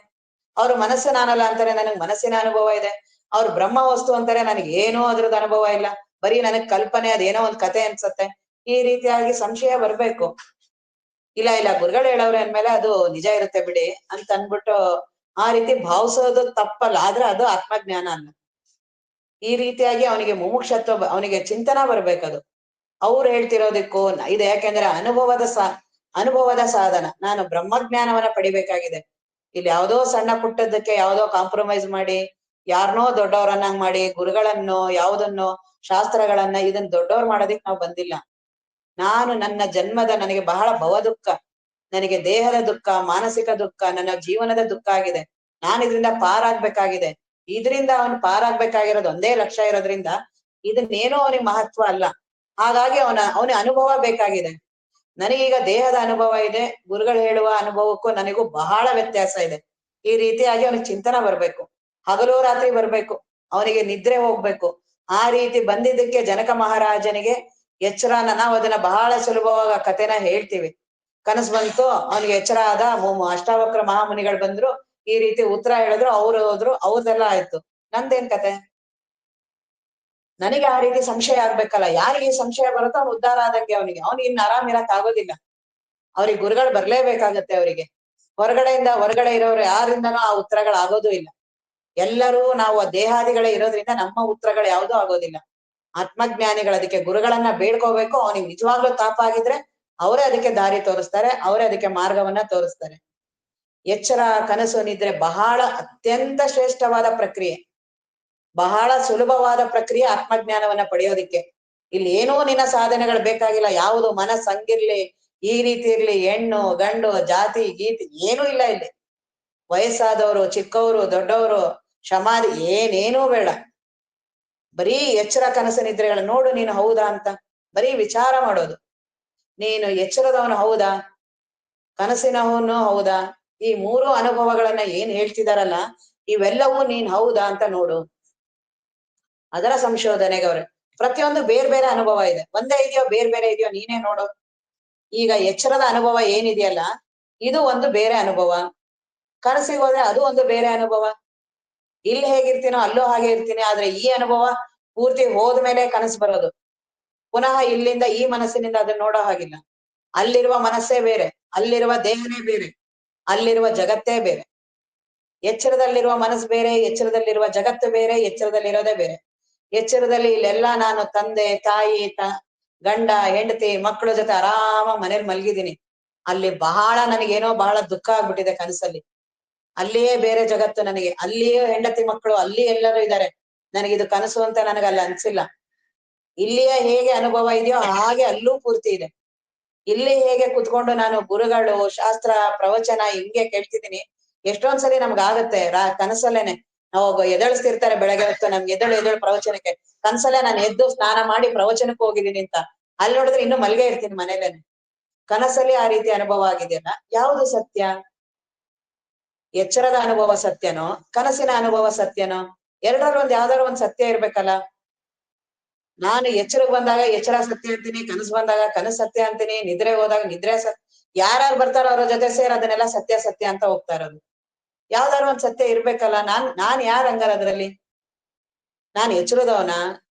ಅವ್ರು ಮನಸ್ಸು ನಾನಲ್ಲ ಅಂತಾರೆ, ನನಗ್ ಮನಸ್ಸಿನ ಅನುಭವ ಇದೆ. ಅವ್ರು ಬ್ರಹ್ಮ ವಸ್ತು ಅಂತಾರೆ, ನನಗೆ ಏನೋ ಅದ್ರದ್ದು ಅನುಭವ ಇಲ್ಲ, ಬರೀ ನನಗ್ ಕಲ್ಪನೆ, ಅದೇನೋ ಒಂದ್ ಕತೆ ಅನ್ಸತ್ತೆ. ಈ ರೀತಿಯಾಗಿ ಸಂಶಯ ಬರ್ಬೇಕು. ಇಲ್ಲ ಗುರುಗಳು ಹೇಳವ್ರೆ ಅಂದ್ಮೇಲೆ ಅದು ನಿಜ ಇರುತ್ತೆ ಬಿಡಿ ಅಂತ ಅನ್ಬಿಟ್ಟು ಆ ರೀತಿ ಭಾವಿಸೋದು ತಪ್ಪಲ್ಲ, ಆದ್ರೆ ಅದು ಆತ್ಮಜ್ಞಾನ ಅಲ್ಲ. ಈ ರೀತಿಯಾಗಿ ಅವನಿಗೆ ಮುಮುಕ್ಷತ್ವ, ಅವನಿಗೆ ಚಿಂತನ ಬರ್ಬೇಕದು. ಅವ್ರು ಹೇಳ್ತಿರೋದಕ್ಕೂ ಇದು, ಯಾಕೆಂದ್ರೆ ಅನುಭವದ ಸಾಧನ. ನಾನು ಬ್ರಹ್ಮಜ್ಞಾನವನ್ನ ಪಡಿಬೇಕಾಗಿದೆ. ಇಲ್ಲಿ ಯಾವ್ದೋ ಸಣ್ಣ ಪುಟ್ಟದಕ್ಕೆ ಯಾವ್ದೋ ಕಾಂಪ್ರಮೈಸ್ ಮಾಡಿ, ಯಾರನ್ನೋ ದೊಡ್ಡವರನ್ನಾಗ್ ಮಾಡಿ, ಗುರುಗಳನ್ನೋ ಯಾವುದನ್ನೋ ಶಾಸ್ತ್ರಗಳನ್ನ ಇದನ್ನ ದೊಡ್ಡವ್ರು ಮಾಡೋದಿಕ್ ನಾವು ಬಂದಿಲ್ಲ. ನಾನು ನನ್ನ ಜನ್ಮದ, ನನಗೆ ಬಹಳ ಭವ ದುಃಖ, ನನಗೆ ದೇಹದ ದುಃಖ, ಮಾನಸಿಕ ದುಃಖ, ನನ್ನ ಜೀವನದ ದುಃಖ ಆಗಿದೆ. ನಾನು ಇದರಿಂದ ಪಾರಾಗ್ಬೇಕಾಗಿದೆ. ಇದರಿಂದ ಅವನು ಪಾರಾಗ್ಬೇಕಾಗಿರೋದು ಒಂದೇ ಲಕ್ಷ್ಯ ಇರೋದ್ರಿಂದ ಇದನ್ನೇನೋ ಅವನಿಗೆ ಮಹತ್ವ ಅಲ್ಲ. ಹಾಗಾಗಿ ಅವನಿಗೆ ಅನುಭವ ಬೇಕಾಗಿದೆ. ನನಗೀಗ ದೇಹದ ಅನುಭವ ಇದೆ, ಗುರುಗಳು ಹೇಳುವ ಅನುಭವಕ್ಕೂ ನನಗೂ ಬಹಳ ವ್ಯತ್ಯಾಸ ಇದೆ. ಈ ರೀತಿಯಾಗಿ ಅವನಿಗೆ ಚಿಂತನ ಬರ್ಬೇಕು, ಹಗಲು ರಾತ್ರಿ ಬರ್ಬೇಕು, ಅವನಿಗೆ ನಿದ್ರೆ ಹೋಗ್ಬೇಕು. ಆ ರೀತಿ ಬಂದಿದ್ದಕ್ಕೆ ಜನಕ ಮಹಾರಾಜನಿಗೆ ಎಚ್ಚರನ, ನಾವು ಅದನ್ನ ಬಹಳ ಸುಲಭವಾಗ ಕಥೆನ ಹೇಳ್ತೀವಿ. ಕನಸು ಬಂತು, ಅವನಿಗೆ ಎಚ್ಚರ ಆದ, ಅಷ್ಟಾವಕ್ರ ಮಹಾಮುನಿಗಳು ಬಂದ್ರು, ಈ ರೀತಿ ಉತ್ತರ ಹೇಳಿದ್ರು, ಅವ್ರು ಹೋದ್ರು, ಅವ್ರದೆಲ್ಲ ಆಯ್ತು. ನಂದೇನ್ ಕತೆ? ನನಗೆ ಆ ರೀತಿ ಸಂಶಯ ಆಗ್ಬೇಕಲ್ಲ. ಯಾರಿಗೆ ಸಂಶಯ ಬರುತ್ತೋ ಅವ್ನು ಉದ್ಧಾರ ಆದಂಗೆ. ಅವನಿಗೆ ಇನ್ನು ಆರಾಮ್ ಇರಕ್ ಆಗೋದಿಲ್ಲ. ಅವ್ರಿಗೆ ಗುರುಗಳು ಬರ್ಲೇಬೇಕಾಗತ್ತೆ. ಅವರಿಗೆ ಹೊರಗಡೆ ಇರೋರು ಯಾರಿಂದನೂ ಆ ಉತ್ತರಗಳಾಗೋದು ಇಲ್ಲ. ಎಲ್ಲರೂ ನಾವು ದೇಹಾದಿಗಳೇ ಇರೋದ್ರಿಂದ ನಮ್ಮ ಉತ್ತರಗಳು ಯಾವುದೂ ಆಗೋದಿಲ್ಲ. ಆತ್ಮಜ್ಞಾನಿಗಳು ಅದಕ್ಕೆ ಗುರುಗಳನ್ನ ಬೇಡ್ಕೋಬೇಕು. ಅವನಿಗೆ ನಿಜವಾಗ್ಲೂ ತಾಪ ಆಗಿದ್ರೆ ಅವರೇ ಅದಕ್ಕೆ ದಾರಿ ತೋರಿಸ್ತಾರೆ, ಅವರೇ ಅದಕ್ಕೆ ಮಾರ್ಗವನ್ನ ತೋರಿಸ್ತಾರೆ. ಎಚ್ಚರ ಕನಸು ನಿದ್ರೆ ಬಹಳ ಅತ್ಯಂತ ಶ್ರೇಷ್ಠವಾದ ಪ್ರಕ್ರಿಯೆ, ಬಹಳ ಸುಲಭವಾದ ಪ್ರಕ್ರಿಯೆ ಆತ್ಮಜ್ಞಾನವನ್ನ ಪಡೆಯೋದಿಕ್ಕೆ. ಇಲ್ಲಿ ಏನೋ ನಿನ್ನ ಸಾಧನೆಗಳು ಬೇಕಾಗಿಲ್ಲ. ಯಾವುದು ಮನಸ್ಸು ಹಂಗಿರ್ಲಿ, ಈ ರೀತಿ ಇರ್ಲಿ, ಹೆಣ್ಣು ಗಂಡು ಜಾತಿ ಗೀತಿ ಏನೂ ಇಲ್ಲ ಇಲ್ಲಿ. ವಯಸ್ಸಾದವರು ಚಿಕ್ಕವರು ದೊಡ್ಡವರು ಸಮಾಧಿ ಏನೇನೂ ಬೇಡ. ಬರೀ ಎಚ್ಚರ ಕನಸು ನಿದ್ರೆಗಳು ನೋಡು ನೀನು ಹೌದಾ ಅಂತ ಬರೀ ವಿಚಾರ ಮಾಡೋದು. ನೀನು ಎಚ್ಚರದವನು ಹೌದಾ, ಕನಸಿನವನು ಹೌದಾ? ಈ ಮೂರು ಅನುಭವಗಳನ್ನ ಏನ್ ಹೇಳ್ತಿದಾರಲ್ಲ, ಇವೆಲ್ಲವೂ ನೀನ್ ಹೌದಾ ಅಂತ ನೋಡು. ಅದರ ಸಂಶೋಧನೆಗೆ ಅವ್ರೆ ಪ್ರತಿಯೊಂದು ಬೇರೆ ಬೇರೆ ಅನುಭವ ಇದೆ. ಒಂದೇ ಇದೆಯೋ ಬೇರೆ ಬೇರೆ ಇದೆಯೋ ನೀನೇ ನೋಡು. ಈಗ ಎಚ್ಚರದ ಅನುಭವ ಏನಿದೆಯಲ್ಲ, ಇದು ಒಂದು ಬೇರೆ ಅನುಭವ. ಕನಸಿಗೆ ಹೋದ್ರೆ ಅದು ಒಂದು ಬೇರೆ ಅನುಭವ. ಇಲ್ಲಿ ಹೇಗಿರ್ತೀನೋ ಅಲ್ಲೂ ಹಾಗೆ ಇರ್ತೀನಿ, ಆದ್ರೆ ಈ ಅನುಭವ ಪೂರ್ತಿ ಹೋದ್ಮೇಲೆ ಕನಸು ಬರೋದು. ಪುನಃ ಇಲ್ಲಿಂದ ಈ ಮನಸ್ಸಿನಿಂದ ಅದನ್ನ ನೋಡೋ ಹಾಗಿಲ್ಲ. ಅಲ್ಲಿರುವ ಮನಸ್ಸೇ ಬೇರೆ, ಅಲ್ಲಿರುವ ದೇಹನೇ ಬೇರೆ, ಅಲ್ಲಿರುವ ಜಗತ್ತೇ ಬೇರೆ. ಎಚ್ಚರದಲ್ಲಿರುವ ಮನಸ್ಸು ಬೇರೆ, ಎಚ್ಚರದಲ್ಲಿರುವ ಜಗತ್ತು ಬೇರೆ, ಎಚ್ಚರದಲ್ಲಿರೋದೇ ಬೇರೆ. ಎಚ್ಚರದಲ್ಲಿ ಇಲ್ಲೆಲ್ಲಾ ನಾನು ತಂದೆ ತಾಯಿ ಗಂಡ ಹೆಂಡತಿ ಮಕ್ಕಳ ಜೊತೆ ಆರಾಮಾಗಿ ಮನೇಲಿ ಮಲ್ಗಿದ್ದೀನಿ. ಅಲ್ಲಿ ಬಹಳ ನನಗೇನೋ ಬಹಳ ದುಃಖ ಆಗ್ಬಿಟ್ಟಿದೆ ಕನಸಲ್ಲಿ. ಅಲ್ಲಿಯೇ ಬೇರೆ ಜಗತ್ತು ನನಗೆ, ಅಲ್ಲಿಯೇ ಹೆಂಡತಿ ಮಕ್ಕಳು, ಅಲ್ಲಿ ಎಲ್ಲರೂ ಇದ್ದಾರೆ. ನನಗಿದು ಕನಸು ಅಂತ ನನಗಲ್ಲ ಅನ್ಸಿಲ್ಲ. ಇಲ್ಲಿಯ ಹೇಗೆ ಅನುಭವ ಇದೆಯೋ ಹಾಗೆ ಅಲ್ಲೂ ಪೂರ್ತಿ ಇದೆ. ಇಲ್ಲಿ ಹೇಗೆ ಕುತ್ಕೊಂಡು ನಾನು ಗುರುಗಳು ಶಾಸ್ತ್ರ ಪ್ರವಚನ ಹಿಂಗೆ ಕೇಳ್ತಿದ್ದೀನಿ. ಎಷ್ಟೊಂದ್ಸಲಿ ನಮ್ಗಾಗತ್ತೆ ಕನಸಲ್ಲೇನೆ ನಾವು ಎದಳಿಸ್ತಿರ್ತಾರೆ ಬೆಳಗ್ಗೆ ಹೊತ್ತು ನಮ್ಗೆ ಎದಳು ಪ್ರವಚನಕ್ಕೆ. ಕನ್ಸಲ್ಲೇ ನಾನು ಎದ್ದು ಸ್ನಾನ ಮಾಡಿ ಪ್ರವಚನಕ್ಕೆ ಹೋಗಿದ್ದೀನಿ ಅಂತ. ಅಲ್ಲಿ ನೋಡಿದ್ರೆ ಇನ್ನು ಮಲ್ಗೆ ಇರ್ತೀನಿ ಮನೇಲೇನೆ. ಕನಸಲ್ಲಿ ಆ ರೀತಿ ಅನುಭವ ಆಗಿದೆಯಲ್ಲ, ಯಾವುದು ಸತ್ಯ? ಎಚ್ಚರದ ಅನುಭವ ಸತ್ಯನೋ ಕನಸಿನ ಅನುಭವ ಸತ್ಯನೋ? ಎರಡರಲ್ಲಿ ಒಂದ್ ಯಾವ್ದಾದ್ರು ಒಂದ್ ಸತ್ಯ ಇರ್ಬೇಕಲ್ಲ. ನಾನು ಎಚ್ಚರಕ್ಕೆ ಬಂದಾಗ ಎಚ್ಚರ ಸತ್ಯ ಅಂತೀನಿ, ಕನಸು ಬಂದಾಗ ಕನಸು ಸತ್ಯ ಅಂತೀನಿ, ನಿದ್ರೆ ಹೋದಾಗ ನಿದ್ರೆ ಯಾರ್ಯಾರು ಬರ್ತಾರೋ ಅವ್ರ ಜೊತೆ ಸೇರಿ ಅದನ್ನೆಲ್ಲ ಸತ್ಯ ಸತ್ಯ ಅಂತ ಹೋಗ್ತಾ ಇರೋದು. ಯಾವ್ದಾದ್ರು ಒಂದ್ ಸತ್ಯ ಇರ್ಬೇಕಲ್ಲ. ನಾನ್ ಯಾರ ಹಂಗಾರ ಅದ್ರಲ್ಲಿ? ನಾನ್ ಎಚ್ಚರದವನ,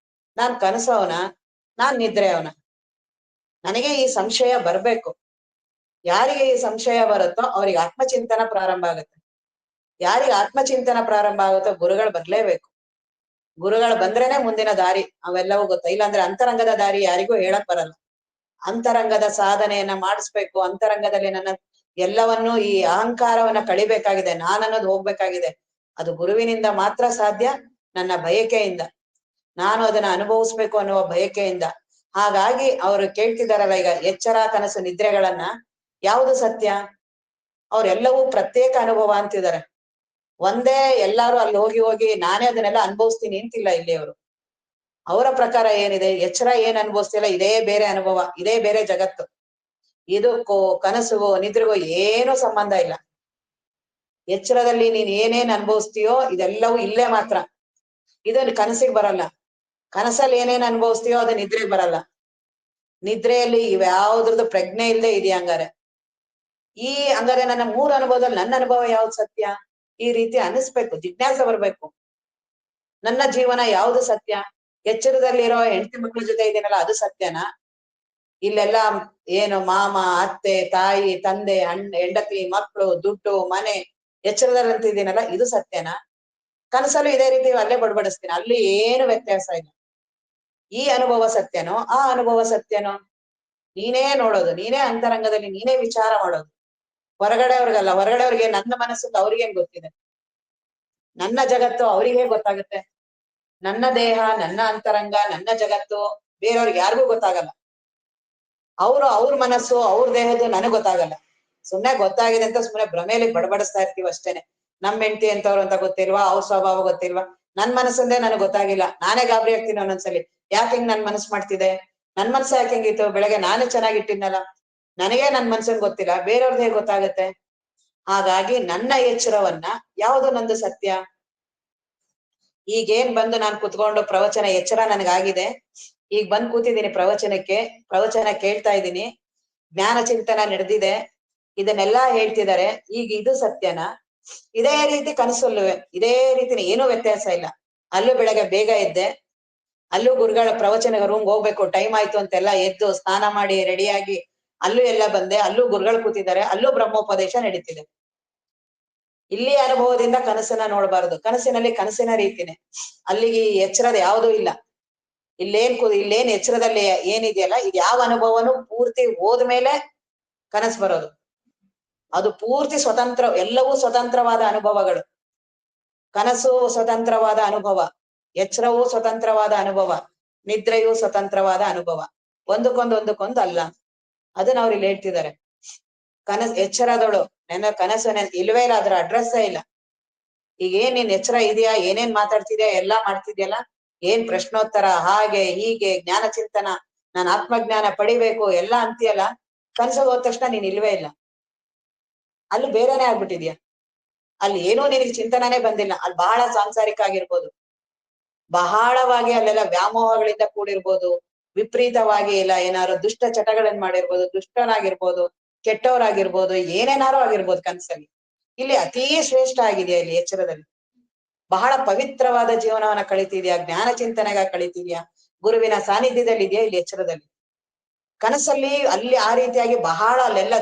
ನಾನ್ ಕನಸವನ, ನಾನ್ ನಿದ್ರೆ ಅವನ? ನನಗೆ ಈ ಸಂಶಯ ಬರ್ಬೇಕು. ಯಾರಿಗೆ ಈ ಸಂಶಯ ಬರುತ್ತೋ ಅವ್ರಿಗೆ ಆತ್ಮಚಿಂತನ ಪ್ರಾರಂಭ ಆಗುತ್ತೆ. ಯಾರಿಗೆ ಆತ್ಮಚಿಂತನ ಪ್ರಾರಂಭ ಆಗುತ್ತೋ ಗುರುಗಳು ಬರ್ಲೇಬೇಕು. ಗುರುಗಳು ಬಂದ್ರೇನೆ ಮುಂದಿನ ದಾರಿ ಅವೆಲ್ಲವೂ ಗೊತ್ತ. ಇಲ್ಲಾಂದ್ರೆ ಅಂತರಂಗದ ದಾರಿ ಯಾರಿಗೂ ಹೇಳಕ್ ಬರಲ್ಲ. ಅಂತರಂಗದ ಸಾಧನೆಯನ್ನ ಮಾಡಿಸ್ಬೇಕು. ಅಂತರಂಗದಲ್ಲಿ ನನ್ನ ಎಲ್ಲವನ್ನೂ ಈ ಅಹಂಕಾರವನ್ನ ಕಳಿಬೇಕಾಗಿದೆ, ನಾನನ್ನೋದು ಹೋಗ್ಬೇಕಾಗಿದೆ. ಅದು ಗುರುವಿನಿಂದ ಮಾತ್ರ ಸಾಧ್ಯ, ನನ್ನ ಬಯಕೆಯಿಂದ. ನಾನು ಅದನ್ನ ಅನುಭವಿಸ್ಬೇಕು ಅನ್ನುವ ಬಯಕೆಯಿಂದ. ಹಾಗಾಗಿ ಅವರು ಕೇಳ್ತಿದಾರಲ್ಲ ಈಗ ಎಚ್ಚರ ಕನಸು ನಿದ್ರೆಗಳನ್ನ, ಯಾವುದು ಸತ್ಯ? ಅವ್ರೆಲ್ಲವೂ ಪ್ರತ್ಯೇಕ ಅನುಭವ ಅಂತಿದ್ದಾರೆ. ಒಂದೇ ಎಲ್ಲಾರು ಅಲ್ಲಿ ಹೋಗಿ ಹೋಗಿ ನಾನೇ ಅದನ್ನೆಲ್ಲ ಅನುಭವಿಸ್ತೀನಿ ಅಂತಿಲ್ಲ ಇಲ್ಲಿ ಅವರು. ಅವರ ಪ್ರಕಾರ ಏನಿದೆ, ಎಚ್ಚರ ಏನ್ ಅನುಭವಿಸ್ತಿಲ್ಲ ಇದೇ ಬೇರೆ ಅನುಭವ, ಇದೇ ಬೇರೆ ಜಗತ್ತು. ಇದಕ್ಕೋ ಕನಸುಗೋ ನಿದ್ರೆಗೋ ಏನೂ ಸಂಬಂಧ ಇಲ್ಲ. ಎಚ್ಚರದಲ್ಲಿ ನೀನ್ ಏನೇನ್ ಅನುಭವಿಸ್ತೀಯೋ ಇದೆಲ್ಲವೂ ಇಲ್ಲೇ ಮಾತ್ರ. ಇದನ್ನು ಕನಸಿಗೆ ಬರಲ್ಲ. ಕನಸಲ್ಲಿ ಏನೇನ್ ಅನುಭವಿಸ್ತೀಯೋ ಅದು ನಿದ್ರೆಗೆ ಬರಲ್ಲ. ನಿದ್ರೆಯಲ್ಲಿ ಇವ್ಯಾವುದ್ರದ್ದು ಪ್ರಜ್ಞೆ ಇಲ್ಲದೆ ಇದೆಯಾ ಹಂಗಾರೆ. ಹಂಗಾರೆ ನನ್ನ ಮೂರು ಅನುಭವದಲ್ಲಿ ನನ್ನ ಅನುಭವ ಯಾವ್ದು ಸತ್ಯ? ಈ ರೀತಿ ಅನಿಸ್ಬೇಕು, ಜಿಜ್ಞಾಸೆ ಬರ್ಬೇಕು. ನನ್ನ ಜೀವನ ಯಾವುದು ಸತ್ಯ? ಎಚ್ಚರದಲ್ಲಿರೋ ಹೆಂಡತಿ ಮಕ್ಳ ಜೊತೆ ಇದೀನಲ್ಲ ಅದು ಸತ್ಯನಾ? ಇಲ್ಲೆಲ್ಲ ಏನು ಮಾಮ ಅತ್ತೆ ತಾಯಿ ತಂದೆ ಹೆಂಡತಿ ಮಕ್ಕಳು ದುಡ್ಡು ಮನೆ ಎಚ್ಚರದಲ್ಲಿ ಇದೀನಲ್ಲ ಇದು ಸತ್ಯನಾ? ಕನಸಲ್ಲೂ ಇದೇ ರೀತಿ ಅಲ್ಲೇ ಬಡಬಡಿಸ್ತೀನಿ, ಅಲ್ಲಿ ಏನು ವ್ಯತ್ಯಾಸ ಇಲ್ಲ. ಈ ಅನುಭವ ಸತ್ಯನೋ ಆ ಅನುಭವ ಸತ್ಯನೋ? ನೀನೇ ನೋಡೋದು, ನೀನೇ ಅಂತರಂಗದಲ್ಲಿ ನೀನೇ ವಿಚಾರ ಮಾಡೋದು. ಹೊರಗಡೆ ಅವ್ರಿಗಲ್ಲ. ಹೊರಗಡೆ ಅವ್ರಿಗೆ ನನ್ನ ಮನಸ್ಸು ಅವ್ರಿಗೇನ್ ಗೊತ್ತಿದೆ? ನನ್ನ ಜಗತ್ತು ಅವ್ರಿಗೆ ಗೊತ್ತಾಗುತ್ತೆ. ನನ್ನ ದೇಹ ನನ್ನ ಅಂತರಂಗ ನನ್ನ ಜಗತ್ತು ಬೇರೆಯವ್ರಿಗೆ ಯಾರಿಗೂ ಗೊತ್ತಾಗಲ್ಲ. ಅವ್ರ ಮನಸ್ಸು ಅವ್ರ ದೇಹದ್ದು ನನಗ್ ಗೊತ್ತಾಗಲ್ಲ. ಸುಮ್ನೆ ಗೊತ್ತಾಗಿದೆ ಅಂತ ಸುಮ್ನೆ ಭ್ರಮೇಲಿ ಬಡಬಡಿಸ್ತಾ ಇರ್ತೀವಿ ಅಷ್ಟೇನೆ. ನಮ್ ಹೆಂಡತಿ ಅಂತವ್ರು ಅಂತ ಗೊತ್ತಿಲ್ವಾ, ಅವ್ರ ಸ್ವಭಾವ ಗೊತ್ತಿಲ್ವಾ? ನನ್ ಮನಸ್ಸಂದೇ ನನಗ್ ಗೊತ್ತಾಗಿಲ್ಲ, ನಾನೇ ಗಾಬರಿ ಆಗ್ತೀನಿ ಒಂದೊಂದ್ಸಲಿ. ಯಾಕೆ ಹಿಂಗ್ ನನ್ ಮನಸ್ಸು ಮಾಡ್ತಿದೆ? ನನ್ ಮನ್ಸು ಯಾಕೆ ಹಿಂಗಿತ್ತು? ಬೆಳಗ್ಗೆ ನಾನೇ ಚೆನ್ನಾಗಿಟ್ಟಿದ್ನಲ್ಲ, ನನಗೆ ನನ್ ಮನ್ಸನ್ ಗೊತ್ತಿಲ್ಲ, ಬೇರೆಯವ್ರದ್ದು ಹೇಗೆ ಗೊತ್ತಾಗತ್ತೆ? ಹಾಗಾಗಿ ನನ್ನ ಎಚ್ಚರವನ್ನ ಯಾವುದು ನಂದು ಸತ್ಯ? ಈಗೇನ್ ಬಂದು ನಾನ್ ಕುತ್ಕೊಂಡು ಪ್ರವಚನ ಎಚ್ಚರ ನನಗಾಗಿದೆ, ಈಗ ಬಂದ್ ಕೂತಿದ್ದೀನಿ ಪ್ರವಚನಕ್ಕೆ, ಪ್ರವಚನ ಕೇಳ್ತಾ ಇದ್ದೀನಿ, ಜ್ಞಾನ ಚಿಂತನ ನಡೆದಿದೆ, ಇದನ್ನೆಲ್ಲಾ ಹೇಳ್ತಿದ್ದಾರೆ. ಈಗ ಇದು ಸತ್ಯನಾ? ಇದೇ ರೀತಿ ಕನಸಲ್ಲುವೆ ಇದೇ ರೀತಿನೇ, ಏನೂ ವ್ಯತ್ಯಾಸ ಇಲ್ಲ. ಅಲ್ಲೂ ಬೆಳಗ್ಗೆ ಬೇಗ ಎದ್ದೆ, ಅಲ್ಲೂ ಗುರುಗಳ ಪ್ರವಚನ ರೂಮ್ಗೆ ಹೋಗ್ಬೇಕು ಟೈಮ್ ಆಯ್ತು ಅಂತೆಲ್ಲ ಎದ್ದು ಸ್ನಾನ ಮಾಡಿ ರೆಡಿಯಾಗಿ ಅಲ್ಲೂ ಎಲ್ಲ ಬಂದೆ, ಅಲ್ಲೂ ಗುರುಗಳು ಕೂತಿದ್ದಾರೆ, ಅಲ್ಲೂ ಬ್ರಹ್ಮೋಪದೇಶ ನಡೀತಿದೆ. ಇಲ್ಲಿ ಅನುಭವದಿಂದ ಕನಸನ್ನ ನೋಡಬಾರದು. ಕನಸಿನಲ್ಲಿ ಕನಸಿನ ರೀತಿನೇ, ಅಲ್ಲಿಗೆ ಎಚ್ಚರದ ಯಾವುದೂ ಇಲ್ಲ. ಇಲ್ಲೇನ್ ಎಚ್ಚರದಲ್ಲಿ ಏನಿದೆಯಲ್ಲ ಇದು ಯಾವ ಅನುಭವನು ಪೂರ್ತಿ ಹೋದ್ಮೇಲೆ ಕನಸು ಬರೋದು. ಅದು ಪೂರ್ತಿ ಸ್ವತಂತ್ರ, ಎಲ್ಲವೂ ಸ್ವತಂತ್ರವಾದ ಅನುಭವಗಳು. ಕನಸು ಸ್ವತಂತ್ರವಾದ ಅನುಭವ, ಎಚ್ಚರವೂ ಸ್ವತಂತ್ರವಾದ ಅನುಭವ, ನಿದ್ರೆಯೂ ಸ್ವತಂತ್ರವಾದ ಅನುಭವ. ಒಂದಕ್ಕೊಂದು ಅಲ್ಲ. ಅದನ್ನ ಅವ್ರು ಇಲ್ಲಿ ಹೇಳ್ತಿದ್ದಾರೆ. ಎಚ್ಚರದಳು ನನ್ನ ಕನಸು ಇಲ್ವೇ ಇಲ್ಲ, ಅದ್ರ ಅಡ್ರೆಸ್ಸೇ ಇಲ್ಲ. ಈಗ ನೀನ್ ಎಚ್ಚರ ಇದೆಯಾ, ಏನೇನ್ ಮಾತಾಡ್ತಿದ್ಯಾ ಎಲ್ಲಾ ಮಾಡ್ತಿದ್ಯಲ್ಲ, ಏನ್ ಪ್ರಶ್ನೋತ್ತರ ಹಾಗೆ ಹೀಗೆ ಜ್ಞಾನ ಚಿಂತನ, ನಾನು ಆತ್ಮಜ್ಞಾನ ಪಡಿಬೇಕು ಎಲ್ಲಾ ಅಂತೀಯಲ್ಲ, ಕನಸಿಗೆ ಹೋದ ತಕ್ಷಣ ನೀನ್ ಇಲ್ವೇ ಇಲ್ಲ, ಅಲ್ಲಿ ಬೇರೆನೆ ಆಗ್ಬಿಟ್ಟಿದ್ಯಾ. ಅಲ್ಲಿ ಏನೋ ನಿನಗೆ ಚಿಂತನಾನೇ ಬಂದಿಲ್ಲ, ಅಲ್ಲಿ ಬಹಳ ಸಾಂಸಾರಿಕ ಆಗಿರ್ಬೋದು, ಬಹಳವಾಗಿ ಅಲ್ಲೆಲ್ಲ ವ್ಯಾಮೋಹಗಳಿಂದ ಕೂಡಿರ್ಬೋದು, ವಿಪರೀತವಾಗಿ ಇಲ್ಲ ಏನಾದ್ರು ದುಷ್ಟ ಚಟಗಳನ್ನ ಮಾಡಿರ್ಬೋದು, ದುಷ್ಟನಾಗಿರ್ಬೋದು, ಕೆಟ್ಟವರಾಗಿರ್ಬೋದು, ಏನೇನಾರು ಆಗಿರ್ಬೋದು ಕನಸಲ್ಲಿ. ಇಲ್ಲಿ ಅತೀ ಶ್ರೇಷ್ಠ ಆಗಿದೆ ಇಲ್ಲಿ ಎಚ್ಚರದಲ್ಲಿ. ಬಹಳ ಪವಿತ್ರವಾದ ಜೀವನವನ್ನ ಕಳಿತಿದ್ಯಾ, ಜ್ಞಾನ ಚಿಂತನೆಗ ಕಳಿತಿದ್ಯಾ, ಗುರುವಿನ ಸಾನ್ನಿಧ್ಯದಲ್ಲಿ ಇದೆಯಾ ಇಲ್ಲಿ ಎಚ್ಚರದಲ್ಲಿ. ಕನಸಲ್ಲಿ ಅಲ್ಲಿ ಆ ರೀತಿಯಾಗಿ ಬಹಳ ಅಲ್ಲೆಲ್ಲ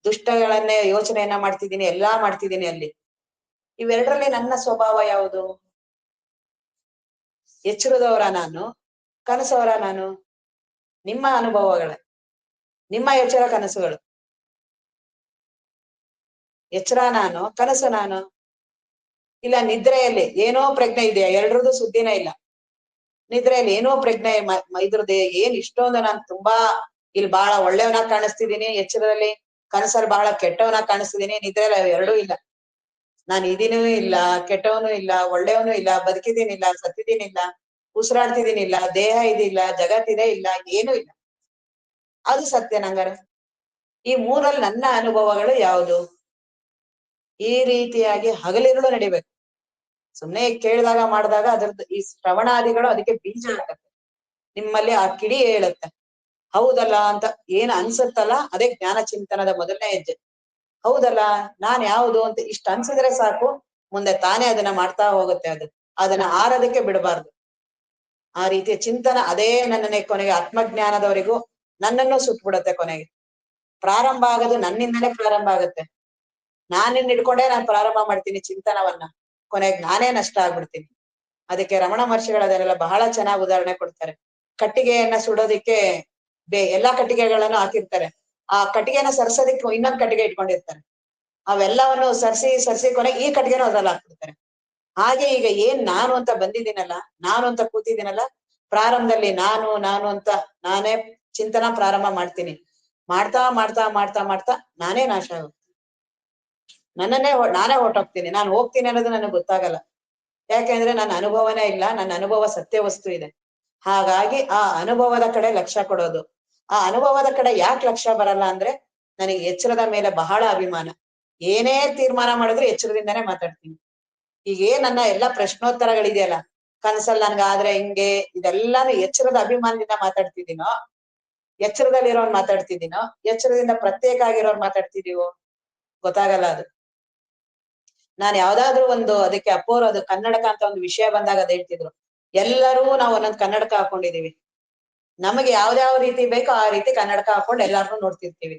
ದುಷ್ಟಗಳನ್ನೇ ಯೋಚನೆಯನ್ನ ಮಾಡ್ತಿದ್ದೀನಿ, ಎಲ್ಲಾ ಮಾಡ್ತಿದ್ದೀನಿ ಅಲ್ಲಿ. ಇವೆರಡರಲ್ಲಿ ನನ್ನ ಸ್ವಭಾವ ಯಾವುದು? ಎಚ್ಚರದವರ ನಾನು, ಕನಸವರ ನಾನು? ನಿಮ್ಮ ಅನುಭವಗಳ, ನಿಮ್ಮ ಎಚ್ಚರ ಕನಸುಗಳು. ಎಚ್ಚರ ನಾನು, ಕನಸು ನಾನು? ಇಲ್ಲ ನಿದ್ರೆಯಲ್ಲಿ ಏನೋ ಪ್ರಜ್ಞೆ ಇದೆಯಾ? ಎರಡರದ್ದು ಸುದ್ದಿನೇ ಇಲ್ಲ. ನಿದ್ರೆಯಲ್ಲಿ ಏನೋ ಪ್ರಜ್ಞೆ ಇದ್ರದ್ದು ಏನ್ ಇಷ್ಟೊಂದು ನಾನು ತುಂಬಾ ಇಲ್ಲಿ ಬಹಳ ಒಳ್ಳೆಯವನಾಗ್ ಕಾಣಿಸ್ತಿದೀನಿ, ಎಚ್ಚರದಲ್ಲಿ ಕನಸಲ್ಲಿ ಬಹಳ ಕೆಟ್ಟವನಾಗ್ ಕಾಣಿಸ್ತಿದೀನಿ, ನಿದ್ರೆಯಲ್ಲಿ ಎರಡೂ ಇಲ್ಲ. ನಾನು ಇದೀನೂ ಇಲ್ಲ, ಕೆಟ್ಟವನು ಇಲ್ಲ, ಒಳ್ಳೆಯವನು ಇಲ್ಲ, ಬದುಕಿದೀನಿಲ್ಲ, ಸತ್ತಿದೀನಿಲ್ಲ, ಉಸಿರಾಡ್ತಿದೀನಿಲ್ಲ, ದೇಹ ಇದಿಲ್ಲ, ಜಗತ್ತಿದೆ ಇಲ್ಲ, ಏನೂ ಇಲ್ಲ. ಅದು ಸತ್ಯ ನಂಗಾರೆ. ಈ ಮೂರಲ್ಲಿ ನನ್ನ ಅನುಭವಗಳು ಯಾವುದು? ಈ ರೀತಿಯಾಗಿ ಹಗಲಿರುಳು ನಡಿಬೇಕು. ಸುಮ್ನೆ ಕೇಳಿದಾಗ ಮಾಡಿದಾಗ ಅದ್ರದ್ದು ಈ ಶ್ರವಣಾದಿಗಳು ಅದಕ್ಕೆ ಬೀಜ ಹಾಕತ್ತೆ, ನಿಮ್ಮಲ್ಲಿ ಆ ಕಿಡಿ ಹೇಳುತ್ತೆ. ಹೌದಲ್ಲ ಅಂತ ಏನ್ ಅನ್ಸುತ್ತಲ್ಲ ಅದೇ ಜ್ಞಾನ ಚಿಂತನದ ಮೊದಲನೇ ಹೆಜ್ಜೆ. ಹೌದಲ್ಲ ನಾನ್ ಯಾವುದು ಅಂತ ಇಷ್ಟ ಅನ್ಸಿದ್ರೆ ಸಾಕು, ಮುಂದೆ ತಾನೇ ಅದನ್ನ ಮಾಡ್ತಾ ಹೋಗುತ್ತೆ. ಅದನ್ನ ಆರೋದಕ್ಕೆ ಬಿಡಬಾರ್ದು. ಆ ರೀತಿಯ ಚಿಂತನ ಅದೇ ನನ್ನನ್ನೇ ಕೊನೆಗೆ ಆತ್ಮಜ್ಞಾನದವರೆಗೂ ನನ್ನನ್ನು ಸುಟ್ಬಿಡುತ್ತೆ. ಕೊನೆಗೆ ಪ್ರಾರಂಭ ಆಗೋದು ನನ್ನಿಂದನೇ ಪ್ರಾರಂಭ ಆಗುತ್ತೆ. ನಾನಿನ್ ಹಿಡ್ಕೊಂಡೇ ನಾನು ಪ್ರಾರಂಭ ಮಾಡ್ತೀನಿ ಚಿಂತನವನ್ನ, ಕೊನೆಗೆ ನಾನೇ ನಷ್ಟ ಆಗ್ಬಿಡ್ತೀನಿ. ಅದಕ್ಕೆ ರಮಣ ಮಹರ್ಷಿಗಳು ಅದನ್ನೆಲ್ಲ ಬಹಳ ಚೆನ್ನಾಗಿ ಉದಾಹರಣೆ ಕೊಡ್ತಾರೆ. ಕಟ್ಟಿಗೆಯನ್ನ ಸುಡೋದಿಕ್ಕೆ ಎಲ್ಲಾ ಕಟ್ಟಿಗೆಗಳನ್ನು ಹಾಕಿರ್ತಾರೆ, ಆ ಕಟ್ಟಿಗೆನ ಸರ್ಸೋದಿಕ್ಕೆ ಇನ್ನೊಂದ್ ಕಟ್ಟಿಗೆ ಇಟ್ಕೊಂಡಿರ್ತಾರೆ. ಅವೆಲ್ಲವನ್ನು ಸರ್ಸಿ ಕೊನೆಗೆ ಈ ಕಟ್ಟಿಗೆನೂ ಅದ್ರಲ್ಲಿ ಹಾಕ್ಬಿಡ್ತಾರೆ. ಹಾಗೆ ಈಗ ಏನ್ ನಾನು ಅಂತ ಬಂದಿದ್ದೀನಲ್ಲ, ನಾನು ಅಂತ ಕೂತಿದ್ದೀನಲ್ಲ, ಪ್ರಾರಂಭದಲ್ಲಿ ನಾನು ನಾನು ಅಂತ ನಾನೇ ಚಿಂತನ ಪ್ರಾರಂಭ ಮಾಡ್ತೀನಿ. ಮಾಡ್ತಾ ಮಾಡ್ತಾ ಮಾಡ್ತಾ ಮಾಡ್ತಾ ನಾನೇ ನಾಶ ಆಗುತ್ತೆ. ನಾನೇ ಹೊರಟೋಗ್ತೀನಿ. ನಾನು ಹೋಗ್ತೀನಿ ಅನ್ನೋದು ನನಗೆ ಗೊತ್ತಾಗಲ್ಲ. ಯಾಕೆಂದ್ರೆ ನನ್ನ ಅನುಭವನೇ ಇಲ್ಲ, ನನ್ನ ಅನುಭವ ಸತ್ಯ ವಸ್ತು ಇದೆ. ಹಾಗಾಗಿ ಆ ಅನುಭವದ ಕಡೆ ಲಕ್ಷ್ಯ ಕೊಡೋದು. ಆ ಅನುಭವದ ಕಡೆ ಯಾಕೆ ಲಕ್ಷ್ಯ ಬರಲ್ಲ ಅಂದ್ರೆ, ನನಗೆ ಎಚ್ಚರದ ಮೇಲೆ ಬಹಳ ಅಭಿಮಾನ. ಏನೇ ತೀರ್ಮಾನ ಮಾಡಿದ್ರು ಎಚ್ಚರದಿಂದಾನೇ ಮಾತಾಡ್ತೀನಿ. ಈಗ ನನ್ನ ಎಲ್ಲಾ ಪ್ರಶ್ನೋತ್ತರಗಳಿದೆಯಲ್ಲ, ಕನಸಲ್ಲಿ ನನ್ಗಾದ್ರೆ ಹಿಂಗೆ, ಇದೆಲ್ಲಾನು ಎಚ್ಚರದ ಅಭಿಮಾನದಿಂದ ಮಾತಾಡ್ತಿದ್ದೀನೋ, ಎಚ್ಚರದಲ್ಲಿರೋನ್ ಮಾತಾಡ್ತಿದ್ದೀನೋ, ಎಚ್ಚರದಿಂದ ಪ್ರತ್ಯೇಕ ಆಗಿರೋರ್ ಮಾತಾಡ್ತಿದೀವೋ ಗೊತ್ತಾಗಲ್ಲ ಅದು. ನಾನ್ ಯಾವ್ದಾದ್ರು ಒಂದು ಅದಕ್ಕೆ ಅದು ಕನ್ನಡಕ ಅಂತ ಒಂದು ವಿಷಯ ಬಂದಾಗ ಅದ್ ಹೇಳ್ತಿದ್ರು, ಎಲ್ಲರೂ ನಾವು ಒಂದೊಂದ್ ಕನ್ನಡಕ ಹಾಕೊಂಡಿದೀವಿ. ನಮಗೆ ಯಾವ್ದಾವ್ ರೀತಿ ಬೇಕೋ ಆ ರೀತಿ ಕನ್ನಡಕ ಹಾಕೊಂಡು ಎಲ್ಲಾರ್ನು ನೋಡ್ತಿರ್ತೀವಿ.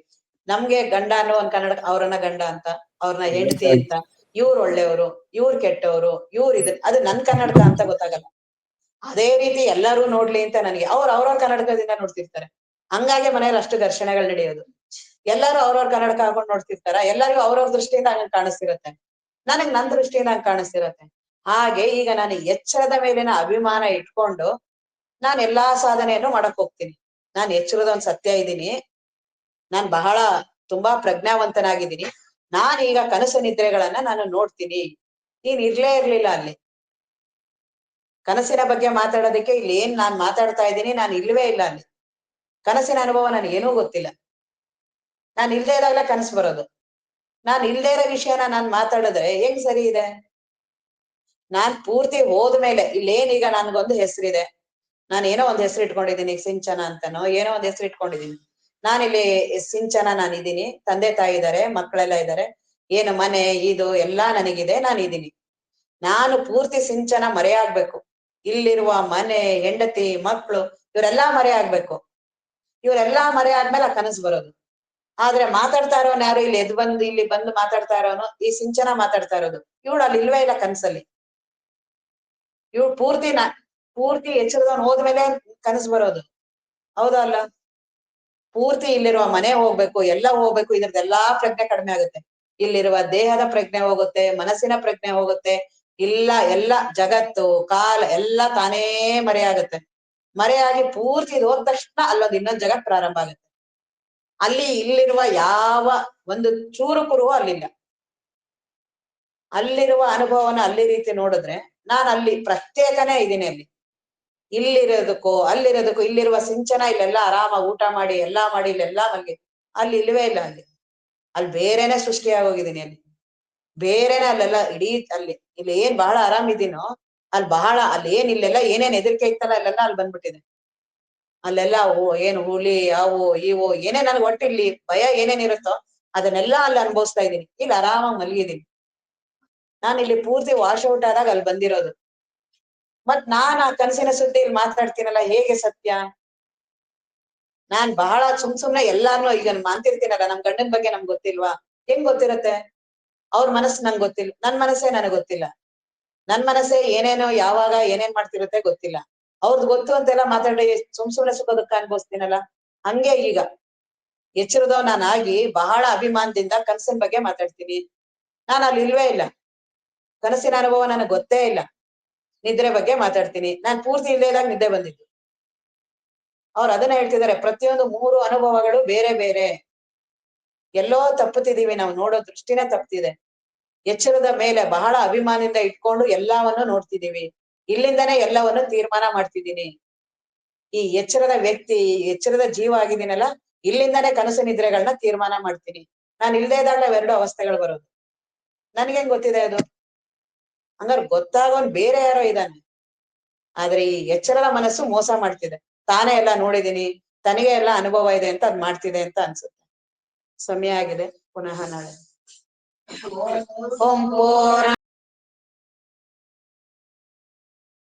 ನಮ್ಗೆ ಗಂಡ ಅನ್ನೋ ಒಂದ್ ಕನ್ನಡಕ, ಅವ್ರನ್ನ ಗಂಡ ಅಂತ, ಅವ್ರನ್ನ ಹೆಂಡತಿ ಅಂತ, ಇವ್ರು ಒಳ್ಳೆಯವರು, ಇವ್ರು ಕೆಟ್ಟವರು, ಅದು ನನ್ ಕನ್ನಡಕ ಅಂತ ಗೊತ್ತಾಗಲ್ಲ. ಅದೇ ರೀತಿ ಎಲ್ಲರೂ ನೋಡ್ಲಿ ಅಂತ ನನಗೆ ಅವ್ರವ್ರ ಕನ್ನಡಕದಿಂದ ನೋಡ್ತಿರ್ತಾರೆ. ಹಂಗಾಗಿ ಮನೇಲಿ ಅಷ್ಟು ಘರ್ಷಣೆಗಳು ನಡೆಯೋದು. ಎಲ್ಲರೂ ಅವ್ರವ್ರ ಕನ್ನಡಕ ಹಾಕೊಂಡು ನೋಡ್ತಿರ್ತಾರ, ಎಲ್ಲರಿಗೂ ಅವ್ರವ್ರ ದೃಷ್ಟಿಯಿಂದ ಹಂಗ್ ಕಾಣಿಸ್ತಿರತ್ತೆ, ನನಗ್ ನನ್ ದೃಷ್ಟಿಯಿಂದ ಹಂಗ್ ಕಾಣಿಸ್ತಿರತ್ತೆ. ಹಾಗೆ ಈಗ ನಾನು ಎಚ್ಚರದ ಮೇಲಿನ ಅಭಿಮಾನ ಇಟ್ಕೊಂಡು ನಾನ್ ಎಲ್ಲಾ ಸಾಧನೆಯನ್ನು ಮಾಡಕ್ ಹೋಗ್ತೀನಿ. ನಾನ್ ಎಚ್ಚರದ ಒಂದ್ ಸತ್ಯ ಇದ್ದೀನಿ, ನಾನ್ ಬಹಳ ತುಂಬಾ ಪ್ರಜ್ಞಾವಂತನಾಗಿದ್ದೀನಿ, ನಾನೀಗ ಕನಸು ನಿದ್ರೆಗಳನ್ನ ನಾನು ನೋಡ್ತೀನಿ. ನೀನ್ ಇರ್ಲೇ ಇರ್ಲಿಲ್ಲ ಅಲ್ಲಿ. ಕನಸಿನ ಬಗ್ಗೆ ಮಾತಾಡೋದಕ್ಕೆ ಇಲ್ಲಿ ಏನ್ ನಾನ್ ಮಾತಾಡ್ತಾ ಇದ್ದೀನಿ, ನಾನು ಇಲ್ವೇ ಇಲ್ಲ ಅಲ್ಲಿ. ಕನಸಿನ ಅನುಭವ ನನಗೇನೂ ಗೊತ್ತಿಲ್ಲ. ನಾನ್ ಇಲ್ದೇ ಇದಾಗಲೇ ಕನಸು ಬರೋದು. ನಾನ್ ಇಲ್ದೇ ಇರೋ ವಿಷಯನ ನಾನ್ ಮಾತಾಡಿದ್ರೆ ಹೆಂಗ್ ಸರಿ ಇದೆ? ನಾನ್ ಪೂರ್ತಿ ಹೋದ್ಮೇಲೆ ಇಲ್ಲೇನೀಗ ನನ್ಗೊಂದು ಹೆಸರಿದೆ, ನಾನು ಏನೋ ಒಂದ್ ಹೆಸರು ಇಟ್ಕೊಂಡಿದ್ದೀನಿ, ಸಿಂಚನ ಅಂತನೋ ಏನೋ ಒಂದ್ ಹೆಸರು ಇಟ್ಕೊಂಡಿದೀನಿ. ನಾನಿಲ್ಲಿ ಸಿಂಚನ ನಾನಿದ್ದೀನಿ, ತಂದೆ ತಾಯಿ ಇದಾರೆ, ಮಕ್ಕಳೆಲ್ಲ ಇದಾರೆ, ಏನು ಮನೆ ಇದು ಎಲ್ಲಾ ನನಗಿದೆ, ನಾನಿದ್ದೀನಿ. ನಾನು ಪೂರ್ತಿ ಸಿಂಚನ ಮರೆಯಾಗ್ಬೇಕು. ಇಲ್ಲಿರುವ ಮನೆ, ಹೆಂಡತಿ, ಮಕ್ಕಳು ಇವರೆಲ್ಲಾ ಮರೆ ಆಗ್ಬೇಕು. ಇವರೆಲ್ಲಾ ಮರೆ ಆದ್ಮೇಲೆ ಆ ಕನಸು ಬರೋದು. ಆದ್ರೆ ಮಾತಾಡ್ತಾ ಇರೋನ್ ಯಾರು? ಇಲ್ಲಿ ಬಂದು ಮಾತಾಡ್ತಾ ಇರೋನು ಈ ಸಿಂಚನ ಮಾತಾಡ್ತಾ ಇರೋದು. ಇವಳು ಅಲ್ಲಿ ಇಲ್ವೇ ಇಲ್ಲ ಕನಸಲ್ಲಿ. ಇವಳು ಪೂರ್ತಿ ಎಚ್ಚರದವನ್ ಹೋದ್ಮೇಲೆ ಕನಸು ಬರೋದು. ಹೌದಾ ಅಲ್ಲ? ಪೂರ್ತಿ ಇಲ್ಲಿರುವ ಮನೆ ಹೋಗ್ಬೇಕು, ಎಲ್ಲ ಹೋಗ್ಬೇಕು, ಇದ್ರದ್ದೆಲ್ಲಾ ಪ್ರಜ್ಞೆ ಕಡಿಮೆ ಆಗುತ್ತೆ. ಇಲ್ಲಿರುವ ದೇಹದ ಪ್ರಜ್ಞೆ ಹೋಗುತ್ತೆ, ಮನಸ್ಸಿನ ಪ್ರಜ್ಞೆ ಹೋಗುತ್ತೆ, ಎಲ್ಲ ಜಗತ್ತು ಕಾಲ ಎಲ್ಲ ತಾನೇ ಮರೆಯಾಗುತ್ತೆ. ಮರೆಯಾಗಿ ಪೂರ್ತಿ ಇದು ಹೋದ ತಕ್ಷಣ ಅಲ್ಲೊಂದು ಇನ್ನೊಂದ್ ಜಗತ್ ಪ್ರಾರಂಭ ಆಗುತ್ತೆ. ಅಲ್ಲಿ ಇಲ್ಲಿರುವ ಯಾವ ಒಂದು ಚೂರು ಕುರುವು ಅಲ್ಲಿಲ್ಲ. ಅಲ್ಲಿರುವ ಅನುಭವನ ಅಲ್ಲಿ ರೀತಿ ನೋಡಿದ್ರೆ ನಾನು ಅಲ್ಲಿ ಪ್ರತ್ಯೇಕನೇ ಇದ್ದೀನಿ. ಅಲ್ಲಿ ಅಲ್ಲಿರೋದಕ್ಕೂ ಇಲ್ಲಿರುವ ಸಿಂಚನ ಇಲ್ಲೆಲ್ಲ ಆರಾಮ ಊಟ ಮಾಡಿ ಎಲ್ಲಾ ಮಾಡಿ ಇಲ್ಲೆಲ್ಲಾ ಮಲ್ಗಿ ಅಲ್ಲಿ ಇಲ್ವೇ ಇಲ್ಲ. ಅಲ್ಲಿ ಬೇರೆನೆ ಸೃಷ್ಟಿಯಾಗೋಗಿದ್ದೀನಿ ಅಲ್ಲಿ. ಬೇರೆನೆ ಅಲ್ಲೆಲ್ಲ ಇಡೀ ಅಲ್ಲಿ ಇಲ್ಲಿ ಏನ್ ಬಹಳ ಆರಾಮಿದ್ದೀನೋ ಅಲ್ಲಿ ಬಹಳ ಅಲ್ಲಿ ಏನ್ ಇಲ್ಲೆಲ್ಲ ಏನೇನ್ ಹೆದರಿಕೆ ಇತ್ತಲ್ಲ ಅಲ್ಲೆಲ್ಲ ಅಲ್ಲಿ ಬಂದ್ಬಿಟ್ಟಿದೆ. ಅಲ್ಲೆಲ್ಲ ಏನು ಹುಲಿ ಅವು ಇವು ಏನೇ ನನ್ಗೆ ಒಟ್ಟು ಇಲ್ಲಿ ಭಯ ಏನೇನ್ ಇರುತ್ತೋ ಅದನ್ನೆಲ್ಲಾ ಅಲ್ಲಿ ಅನುಭವಿಸ್ತಾ ಇದ್ದೀನಿ. ಇಲ್ಲಿ ಆರಾಮಾಗಿ ಮಲಗಿದ್ದೀನಿ. ನಾನು ಇಲ್ಲಿ ಪೂರ್ತಿ ವಾಶ್ ಔಟ್ ಆದಾಗ ಅಲ್ಲಿ ಬಂದಿರೋದು. ಮತ್ ನಾನ್ ಆ ಕನಸಿನ ಸುದ್ದಿ ಇಲ್ಲಿ ಮಾತಾಡ್ತೀನಲ್ಲ, ಹೇಗೆ ಸತ್ಯ? ನಾನ್ ಬಹಳ ಸುಮ್ನೆ ಎಲ್ಲಾನು ಈಗ ಮಾತಾಡ್ತೀನಲ್ಲ, ನಮ್ ಗಂಡನ್ ಬಗ್ಗೆ ನಮ್ಗೆ ಗೊತ್ತಿಲ್ವಾ? ಹೆಂಗ್ ಗೊತ್ತಿರತ್ತೆ? ಅವ್ರ ಮನಸ್ಸು ನಂಗೆ ಗೊತ್ತಿಲ್ಲ, ನನ್ ಮನಸ್ಸೇ ನನಗೆ ಗೊತ್ತಿಲ್ಲ. ನನ್ ಮನಸ್ಸೇ ಏನೇನೋ ಯಾವಾಗ ಏನೇನ್ ಮಾಡ್ತಿರುತ್ತೆ ಗೊತ್ತಿಲ್ಲ. ಅವ್ರದ್ದು ಗೊತ್ತು ಅಂತೆಲ್ಲ ಮಾತಾಡಿ ಸುಮ್ನೆ ಸುಖ ದುಃಖ ಅನ್ಭವಿಸ್ತೀನಲ್ಲ, ಹಂಗೆ ಈಗ ಎಚ್ಚರದವ್ ನಾನಾಗಿ ಬಹಳ ಅಭಿಮಾನದಿಂದ ಕನಸಿನ ಬಗ್ಗೆ ಮಾತಾಡ್ತೀನಿ. ನಾನು ಅಲ್ಲಿ ಇಲ್ವೇ ಇಲ್ಲ, ಕನಸಿನ ಅನುಭವ ನನಗೆ ಗೊತ್ತೇ ಇಲ್ಲ. ನಿದ್ರೆ ಬಗ್ಗೆ ಮಾತಾಡ್ತೀನಿ. ನಾನ್ ಪೂರ್ತಿ ಇಲ್ಲೇ ಇದ್ದಾಗ ನಿದ್ದೆ ಬಂದಿದ್ದು. ಅವ್ರು ಅದನ್ನ ಹೇಳ್ತಿದ್ದಾರೆ, ಪ್ರತಿಯೊಂದು 3 ಅನುಭವಗಳು ಬೇರೆ ಬೇರೆ. ಎಲ್ಲೋ ತಪ್ಪುತ್ತಿದೀವಿ, ನಾವು ನೋಡೋ ದೃಷ್ಟಿನೇ ತಪ್ಪಿದೆ. ಎಚ್ಚರದ ಮೇಲೆ ಬಹಳ ಅಭಿಮಾನದಿಂದ ಇಟ್ಕೊಂಡು ಎಲ್ಲವನ್ನು ನೋಡ್ತಿದೀವಿ. ಇಲ್ಲಿಂದನೇ ಎಲ್ಲವನ್ನು ತೀರ್ಮಾನ ಮಾಡ್ತಿದ್ದೀನಿ. ಈ ಎಚ್ಚರದ ವ್ಯಕ್ತಿ, ಎಚ್ಚರದ ಜೀವ ಆಗಿದ್ದೀನಲ್ಲ, ಇಲ್ಲಿಂದಾನೇ ಕನಸು ನಿದ್ರೆಗಳನ್ನ ತೀರ್ಮಾನ ಮಾಡ್ತೀನಿ. ನಾನು ಇಲ್ದೇ ಇದ್ದಾಗ ಅವೆರಡು ಅವಸ್ಥೆಗಳು ಬರೋದು. ನನ್ಗೇನ್ ಗೊತ್ತಿದೆ ಅದು? ಹಂಗಾರೆ ಗೊತ್ತಾಗೋನ್ ಬೇರೆ ಯಾರೋ ಇದ್ದಾನೆ. ಆದ್ರೆ ಈ ಎಚ್ಚರದ ಮನಸ್ಸು ಮೋಸ ಮಾಡ್ತಿದೆ. ತಾನೇ ಎಲ್ಲ ನೋಡಿದೀನಿ, ತನಗೆ ಎಲ್ಲ ಅನುಭವ ಇದೆ ಅಂತ ಅದ್ ಮಾಡ್ತಿದೆ ಅಂತ ಅನ್ಸುತ್ತೆ. ಸಮಯ ಆಗಿದೆ, ಪುನಃ ನಾಳೆ. ಓಂ ಪೂರ್ಣ